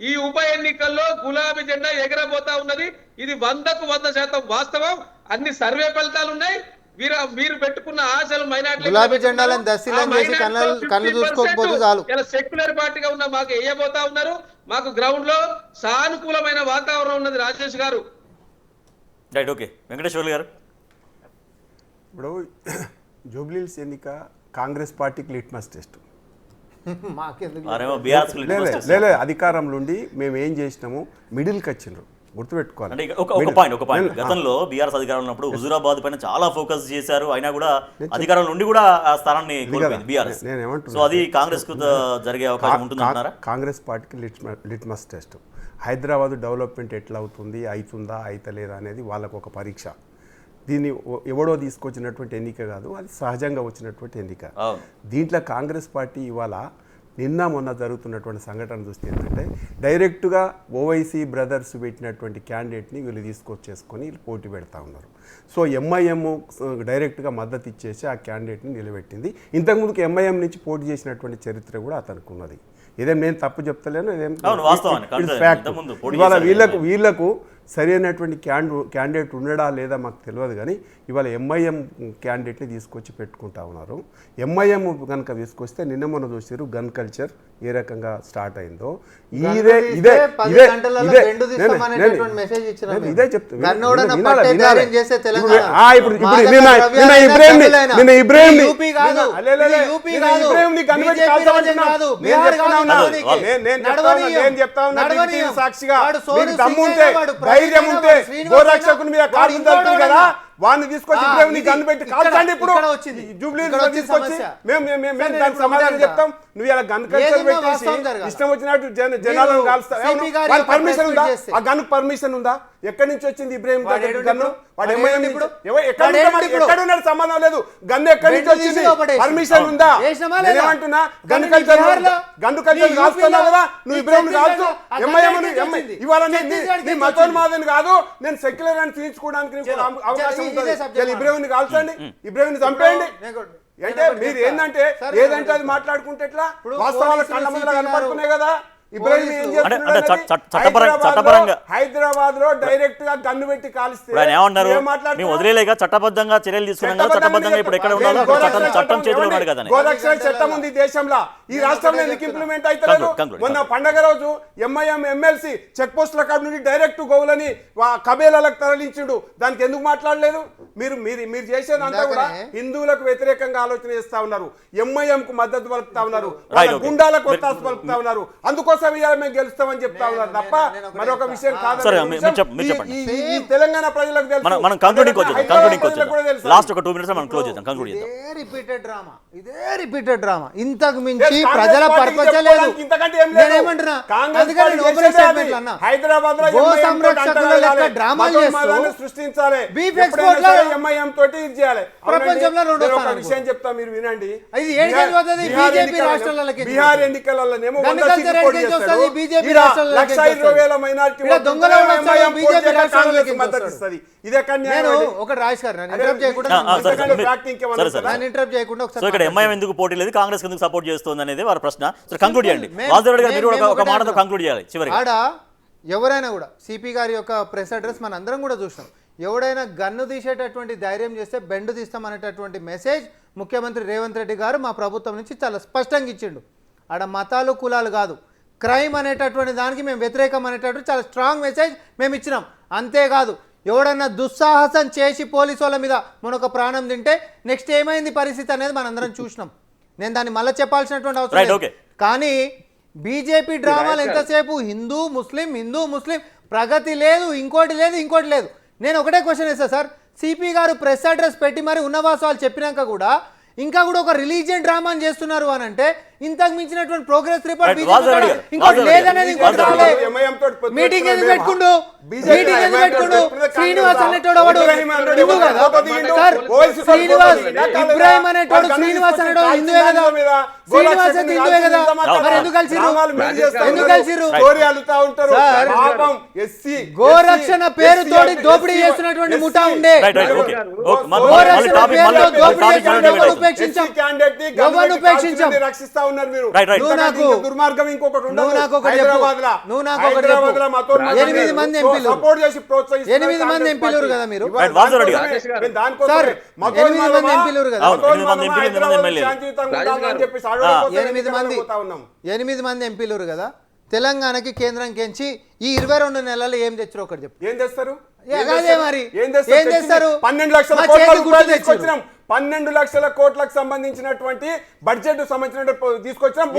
ఈ ఉప ఎన్నికల్లో గులాబీ జెండా ఎగరబోతా ఉన్నది. ఇది 100% వాస్తవం. అన్ని సర్వే ఫలితాలు ఉన్నాయి. మీరు పెట్టుకున్న ఆశలు మైనార్టీ గులాబీ జెండాలను దర్శనం చేసి కళ్ళు చూసుకోకపోతే చాలు. ఇలా సెక్యులర్ పార్టీగా ఉన్న మాకు వేయబోతా ఉన్నారు. మాకు గ్రౌండ్ లో సానుకూలమైన వాతావరణం ఉన్నది రాజేష్ గారు. Right, okay. వెంకటేశ్వర్లు గారు, ఇప్పుడు జూబ్లీహిల్స్ ఎన్నిక కాంగ్రెస్ పార్టీకి లిట్మస్ టెస్ట్. లేదు అధికారంలో ఉండి మేము ఏం చేసినాము, మిడిల్కి వచ్చిండ్రు, గుర్తుపెట్టుకోవాలి. ఒక పాయింట్ గతంలో బీఆర్ఎస్ అధికారంలో ఉన్నప్పుడు హుజూరాబాద్ పైన చాలా ఫోకస్ చేశారు, అయినా కూడా అధికారంలో నుండి కూడా ఆ స్థానాన్ని కోల్పోయింది బీఆర్ఎస్. సో అది కాంగ్రెస్ కు జరిగే అవకాశం ఉంటుందంటారా? కాంగ్రెస్ పార్టీకి లిట్మస్ టెస్ట్. హైదరాబాద్ డెవలప్మెంట్ ఎట్లా అవుతుంది, అవుతుందా అయితలేదా అనేది వాళ్ళకు ఒక పరీక్ష. దీన్ని ఎవడో తీసుకొచ్చినటువంటి ఎన్నిక కాదు, అది సహజంగా వచ్చినటువంటి ఎన్నిక. దీంట్లో కాంగ్రెస్ పార్టీ ఇవాళ నిన్న మొన్న జరుగుతున్నటువంటి సంఘటన చూస్తే ఏంటంటే డైరెక్ట్గా ఓవైసీ బ్రదర్స్ పెట్టినటువంటి క్యాండిడేట్ని వీళ్ళు తీసుకొచ్చేసుకొని వీళ్ళు పోటీ పెడతా ఉన్నారు. సో ఎంఐఎం డైరెక్ట్గా మద్దతు ఇచ్చేసి ఆ క్యాండిడేట్ని నిలబెట్టింది. ఇంతకుముందుకు ఎంఐఎం నుంచి పోటీ చేసినటువంటి చరిత్ర కూడా అతనికి ఉన్నది. ఇదేం నేను తప్పు చెప్తలేను, ఇదేం ఫ్యాక్ట్. ఇవాళ వీళ్ళకు సరైనటువంటి క్యాండిడేట్ ఉండడా లేదా మాకు తెలియదు, కానీ ఇవాళ ఎంఐఎం క్యాండిడేట్ని తీసుకొచ్చి పెట్టుకుంటా ఉన్నారు. ఎంఐఎం కనుక తీసుకొస్తే నిన్న మొన్న చూసారు గన్ కల్చర్ ఏ రకంగా స్టార్ట్ అయిందో. ఇదే సాక్షిగా ధైర్యం ఉంటే గోరక్షకుని మీద కారణం కదా, వాడిని తీసుకొచ్చి ఇబ్రాహింని గన్ను పెట్టి కాల్చండి. ఇప్పుడు ఇక్కడ వచ్చింది. జూబ్లీ ఇక్కడ వచ్చింది తీసుకొచ్చి సమస్య. మేము సార్, నేను దానికి సమాధానం ఒకటే చెప్తాం. నువ్వు ఇలా గన్ కల్చర్ ఏదైనా పెట్టేసి వాస్తవం జరగాలి. ఇష్టం వచ్చినట్టు జనాలను కాల్స్తావు. సిపి గారి వాడి యొక్క పర్మిషన్ ఉందా? ప్రెస్ మీట్ ఆ గన్ పర్మిషన్ ఉందా? ఎక్కడి నుంచి వచ్చింది ఇబ్రాహిం వాడు దగ్గర ఏడుండి గన్ను? ఇప్పుడు? వాడు వాడు ఎంఐఎం ఏడుండి ఇప్పుడు? ఎక్కడ వాడు ఏడుండి ఇప్పుడు? ఎక్కడ ఉన్నాడు? సంబంధం లేదు. గన్ను ఎక్కడి నుంచి బెండు వచ్చింది? తీసి లోపడేసి. పర్మిషన్ ఉందా? వేసినామా లేదా? నేనేమంటున్నా కానీ గన్ను కల్చర్ బీహార్లో, గన్ను కల్చర్ నీ కాల్స్తున్నావు యూపీలో, కదా నువ్వు నీ ఇబ్రాహిం కాల్చు. ఛత్తీస్గఢ్ ఎంఐఎం వచ్చింది. ఇవాళ ఛత్తీస్గఢ్ నీ మతోన్మాదని కాదు, నేను సెక్యులర్ అని తీర్చుకోవడానికి నీకు చలో, అవకాశం చలో, ఉంటుంది. ఇదే subject ఇబ్రాహింని కాల్చండి, ఇబ్రాహింని చంపేయండి. అంటే మీరు ఏంటంటే ఏదంటే అది మాట్లాడుకుంటే ఎట్లా? వాస్తవాలు కళ్ళ ముందర కనపడుతున్నాయి కదా. ఇబ్రాహిం ఏం చట్టపరంగా హైదరాబాద్ లో డైరెక్ట్ గా గన్ను పెట్టి కాలిస్తే ఏమన్నారు? మేము వదిలేలేక చట్టబద్ధంగా చర్యలు తీసుకున్నాం కదా, చట్టబద్ధంగా ఇప్పుడు ఎక్కడ ఉండాలో చట్టం చేతిలో ఉన్నాడు కదా. గోరక్షణ చట్టం ఉంది దేశంలో, ఈ రాష్ట్రంలో ఎందుకు ఇంప్లిమెంట్ అవుతలేదు? మొన్న పండగ రోజు ఎంఐఎం ఎమ్మెల్సీ చెక్ పోస్టుల కాడ నుండి డైరెక్ట్ గోవులని కబేలాలకు తరలించుడు. దానికి ఎందుకు మాట్లాడలేదు? మీరు చేసేదంతా కూడా హిందువులకు వ్యతిరేకంగా ఆలోచన చేస్తా ఉన్నారు, ఎంఐఎం కు మద్దతు పలుకుతా ఉన్నారు, గుండాలకు ఒత్తాసు పలుకుతా ఉన్నారు. అందుకోసం ఇవాళ మేము గెలుస్తామని చెప్తా ఉన్నారు తప్ప మరొక విషయం కాదు. ఈ తెలంగాణ ప్రజలకు తెలుసు. మనం కంక్లూడింగ్ వచ్చేద్దాం. లాస్ట్ ఒక 2 minutes మనం క్లోజ్ చేద్దాం. కంక్లూడ్ చేద్దాం. ఇదే రిపీటెడ్ డ్రామా. ఇంతకు మించి ప్రజల పర్పస్ లేదు. నేనేమంటున్నా, అందుకని నేను ఓపెన్ స్టేట్మెంట్ అన్నా, హైదరాబాద్ లో గో సంరక్షకుల లెక్క డ్రామాలు చేస్తూ సృష్టించాలి, బీఫ్ ఎక్స్పోర్ట్ లో ఎంఐఎం తోటి ఇది చేయాలి. ప్రపంచంలో రెండో ఒక స్థానం విషయం చెప్తా, మీరు వినండి. ఇది ఏడు గంటలు పోతుంది బీజేపీ రాష్ట్రాలకి. బీహార్ ఎన్నికలలోనేమో గణతంత్ర ఎన్నికలు వస్తుంది బీజేపీ రాష్ట్రాలకి. 1,20,000 మైనారిటీ దొంగల బీజేపీ రాష్ట్రాలకి మద్దతు ఇస్తుంది. ఇదే నేను ఒక రాజేష్ గారు నన్ను ఇంటరప్ట్ చేయకుండా సో ఇక్కడ ఎంఐఎం ఎందుకు పోటీ లేదు, కాంగ్రెస్ ఎందుకు సపోర్ట్ చేస్తుంది అనేది వారి ప్రశ్న. సో కంక్లూడ్ చేయండి. వాసుదేవ్ గారు మీరు ఒక మాటతో కంక్లూడ్ చేయాలి చివరికి. ఆడ ఎవరైనా కూడా సిపి గారి యొక్క ప్రెస్ అడ్రస్ మన అందరం కూడా చూసినాం. ఎవడైనా గన్ను తీసేటటువంటి ధైర్యం చేస్తే బెండు తీస్తామనేటటువంటి మెసేజ్ ముఖ్యమంత్రి రేవంత్ రెడ్డి గారు మా ప్రభుత్వం నుంచి చాలా స్పష్టంగా ఇచ్చిండు. ఆడ మతాలు కులాలు కాదు, క్రైమ్ అనేటటువంటి దానికి మేము వ్యతిరేకం అనేటటువంటి చాలా స్ట్రాంగ్ మెసేజ్ మేము ఇచ్చినాం. అంతేకాదు ఎవడన్నా దుస్సాహసం చేసి పోలీసు వాళ్ళ మీద మనొక ప్రాణం తింటే నెక్స్ట్ ఏమైంది పరిస్థితి అనేది మనందరం చూసినాం. నేను దాన్ని మళ్ళీ చెప్పాల్సినటువంటి అవసరం లేదు. కానీ బీజేపీ డ్రామాలు ఎంతసేపు హిందూ ముస్లిం ప్రగతి లేదు, ఇంకోటి లేదు. నేను ఒకటే క్వశ్చన్ వేస్తా సార్, సిపి గారు ప్రెస్ అడ్రస్ పెట్టి మరి ఉన్నవాసాలు చెప్పినాక కూడా ఇంకా కూడా ఒక రిలీజియన్ డ్రామాని చేస్తున్నారు అని అంటే ఇంతకు మించినటువంటి ప్రోగ్రెస్ రిపోర్ట్ ఇంకోటి లేదనేది మీటింగ్ ఎందుకు పెట్టుకుంటూ శ్రీనివాస్ అనేటోడు వాడు హిందూ కదా సార్. శ్రీనివాస్ ఇబ్రాహిం అనేటోడు శ్రీనివాస్ అనేటోడు హిందువే కదా. శ్రీనివాస్ అయితే హిందువే కదా. మరి ఎందుకు కలిసిరు సార్? గోరక్షణ పేరుతోటి దోపిడీ చేస్తున్నటువంటి ముఠా ఉండే. గోరక్షణ పేరుతో దోపిడీ చేస్తున్నటువంటి ఉపేక్షించాం. దుర్మార్గం ఇంకొకటి ఉండదు. 8 మంది ఎంపీలు కదా మీరు. 8 మంది ఎంపీలు కదా. తెలంగాణకి కేంద్రంకించి ఈ 22 నెలలు ఏం తెచ్చారు ఒకటి చెప్పు. ఏం చేస్తారు? మరి ఏం చేస్తారు? 12 లక్షల కోట్ల రూపాయలు తీసుకొచ్చినాం. 12 లక్షల కోట్లకు సంబంధించినటువంటి బడ్జెట్ సంబంధించిన తీసుకొచ్చినాం.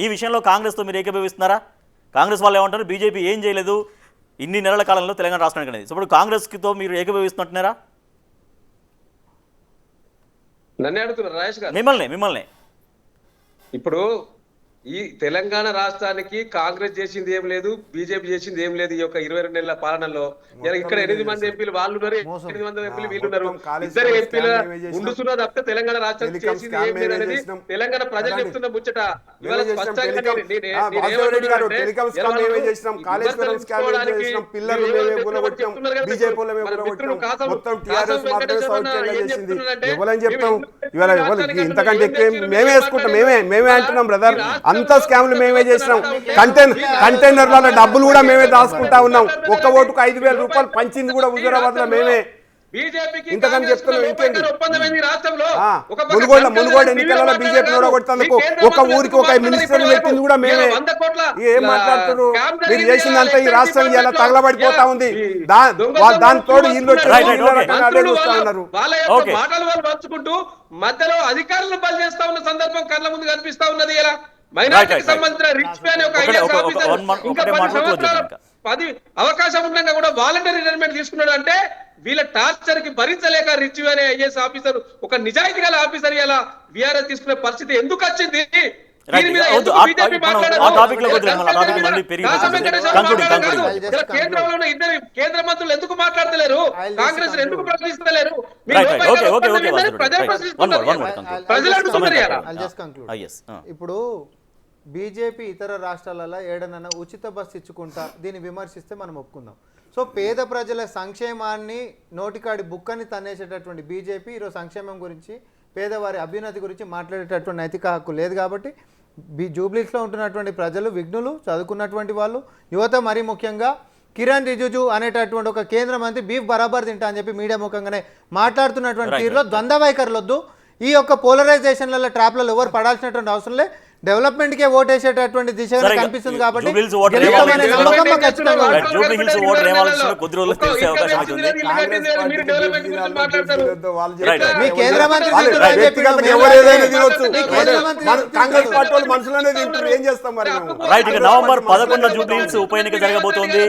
ఈ విషయంలో కాంగ్రెస్ తో మీరు ఏకీభవిస్తున్నారా? కాంగ్రెస్ వాళ్ళు ఏమంటారు? బీజేపీ ఏం చేయలేదు ఇన్ని నెలల కాలంలో తెలంగాణ రాష్ట్రానికి అనేది. సో ఇప్పుడు కాంగ్రెస్ తో మీరు ఏకీభవిస్తున్నట్టున్నారా? నన్నే అడుగుతున్నారు రాజేష్ గారు. మిమ్మల్ని ఇప్పుడు ఈ తెలంగాణ రాష్ట్రానికి కాంగ్రెస్ చేసింది ఏం లేదు, బీజేపీ చేసింది ఏం లేదు. ఈ యొక్క 22 నెలల పాలనలో ఇక్కడ 8 మంది ఎంపీలు వాళ్ళు ఉన్నారు, 8 మంది ఎంపీలు వీళ్ళు ఉన్నారు. ఇద్దరు ఎంపీలు ఉండుతున్నా తప్పితే తెలంగాణ రాష్ట్రానికి చేసింది ఏం లేదు అనేది తెలంగాణ ప్రజలు చెప్తున్న ముచ్చట. ఇవాళ స్పష్టంగా ఇంతకంటే మేమే వేసుకుంటాం, మేమే అంటున్నాం బ్రదర్. అంత స్కామ్లు మేమే చేసినాం. కంటైనర్ల డబ్బులు కూడా మేమే దాచుకుంటా ఉన్నాం. ఒక్క ఓటుకు 5,000 రూపాయలు పంచింది కూడా హుజూరాబాద్ లో మేమే. ఇంతకని చెప్తున్నాం. ఇంకేంటి మునుగోడు ఎన్నికలలో బీజేపీ ఓడగొట్టేందుకు ఒక ఊరికి ఒక మినిస్టర్ పెట్టింది కూడా మేమే. ఏం మాట్లాడుతున్నారు? మీరు చేసిందంతా ఈ రాష్ట్రం ఇలా తగలబడిపోతా ఉంది. దాని తోడు ఇల్లు ఉన్నారు. మాటలు వాళ్ళు పంచుకుంటూ మధ్యలో అధికారులను బలి చేస్తా ఉన్న సందర్భం కళ్ళ ముందు కనిపిస్తా ఉన్నది. ఎలా మైనారిటీకి సంబంధించిన రిచ్ మ్యాన్ ఒక ఒకటే- IAS ఒక- ఆఫీసర్ ఒకటే ఇంకా 10 మాటలో close సంవత్సరాలు చేద్దాం. 10 అవకాశం ఉండగా కూడా వాలంటరీ రిటైర్మెంట్ తీసుకున్నాడు అంటే వీళ్ళ టార్చర్ కి భరించలేక రిచ్ అనే ఐఏఎస్ ఆఫీసర్ ఒక నిజాయితీ గల ఆఫీసర్ ఇలా విఆర్ఎస్ తీసుకునే పరిస్థితి ఎందుకు వచ్చింది? దీని మీద ఎందుకు BJP మాట్లాడదు? ఆ టాపిక్ లో వదిలేం, ఆ టాపిక్ మళ్ళీ పెరిగి దాసం వెంకటేశ్వర Concluding, మాట్లాడడం కాదు. concluding. ఇలా కేంద్రంలో ఉన్న ఇద్దరు కేంద్ర మంత్రులు ఎందుకు మాట్లాడతలేరు? కాంగ్రెస్ ఎందుకు ప్రశ్నిస్తలేరు? మీ రైట్ లోపల ఓకే ఓకే ఒప్పందం ఓకే ఏందని ప్రజలు ప్రశ్నిస్తున్నారు. ప్రజలు అడుగుతున్నారు ఇలా. I'll just conclude. yes ఇప్పుడు బీజేపీ ఇతర రాష్ట్రాలలో ఏడనన్నా ఉచిత బస్సు ఇచ్చుకుంటా దీన్ని విమర్శిస్తే మనం ఒప్పుకుందాం. సో పేద ప్రజల సంక్షేమాన్ని నోటికాడి బుక్కని తన్నేసేటటువంటి బీజేపీ ఈరోజు సంక్షేమం గురించి పేదవారి అభ్యున్నతి గురించి మాట్లాడేటటువంటి నైతిక హక్కు లేదు. కాబట్టి జూబ్లీస్లో ఉంటున్నటువంటి ప్రజలు విఘ్నులు, చదువుకున్నటువంటి వాళ్ళు, యువత, మరీ ముఖ్యంగా కిరణ్ రిజిజు అనేటటువంటి ఒక కేంద్ర మంత్రి బీఫ్ బరాబర్ తింటా అని చెప్పి మీడియా ముఖంగానే మాట్లాడుతున్నటువంటి తీరులో ద్వంద్వ వైఖరులు వద్దు. ఈ యొక్క పోలరైజేషన్లలో ట్రాప్లలో ఎవరు పడాల్సినటువంటి అవసరం లేదు. డెవలప్మెంట్కే ఓటేసేటటువంటి దిశగా సరే, కనిపిస్తుంది కాబట్టి జూబ్లీ హిల్స్ ఓటర్ గెలుస్తామనే ఏమాలోచిస్తున్నారు? నమ్మకం మాకు ఖచ్చితంగా ఉంది. రైట్, జూబ్లీ హిల్స్ ఓటర్ ఏమాలోచిస్తున్నారో కొద్ది రోజుల్లో తెలిసే అవకాశం అయితే ఉంది. మీరు డెవలప్మెంట్ గురించి మాట్లాడతారు. Right, right. మీ కేంద్ర మంత్రి వాళ్ళు చెప్తున్నారు అని చెప్పి వ్యక్తిగతంగా మేము ఎవరు ఏదైనా ఏదైనా తినొచ్చు. మీ కేంద్ర మంత్రి మన కాంగ్రెస్ చెప్తున్నారు. పార్టీ వాళ్ళు మనుషులనే తింటారు, ఏం చేస్తాం మరి మేము? రైట్, ఇక నవంబర్ 11 జూబ్లీ హిల్స్ ఉప ఎన్నిక జరగబోతోంది.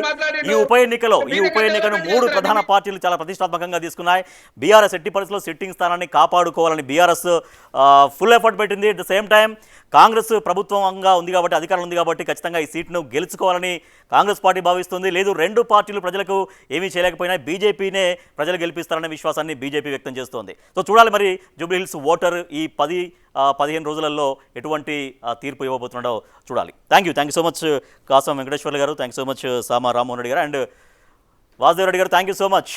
ఈ ఉప ఎన్నికను 3 ప్రధాన పార్టీలు చాలా ప్రతిష్టాత్మకంగా తీసుకున్నాయి. బీఆర్ఎస్ ఎట్టి పరిస్థితుల్లో సిట్టింగ్ స్థానాన్ని కాపాడుకోవాలని బీఆర్ఎస్ ఫుల్ ఎఫర్ట్ పెట్టింది. At the same time Congress ప్రభుత్వంగా ఉంది కాబట్టి, అధికారం ఉంది కాబట్టి ఖచ్చితంగా ఈ సీట్ను గెలుచుకోవాలని కాంగ్రెస్ పార్టీ భావిస్తుంది. లేదు, రెండు పార్టీలు ప్రజలకు ఏమీ చేయలేకపోయినా బీజేపీనే ప్రజలు గెలిపిస్తారనే విశ్వాసాన్ని బీజేపీ వ్యక్తం చేస్తోంది. సో చూడాలి మరి జూబ్లీ హిల్స్ ఓటర్ ఈ 10-15 రోజులలో ఎటువంటి తీర్పు ఇవ్వబోతున్నాడో చూడాలి. Thank you so much Kasam Venkateswarlu గారు, thank you so much Sama Rammohan Reddy గారు అండ్ వాసుదేవ్ రెడ్డి గారు, థ్యాంక్ యూ సో మచ్.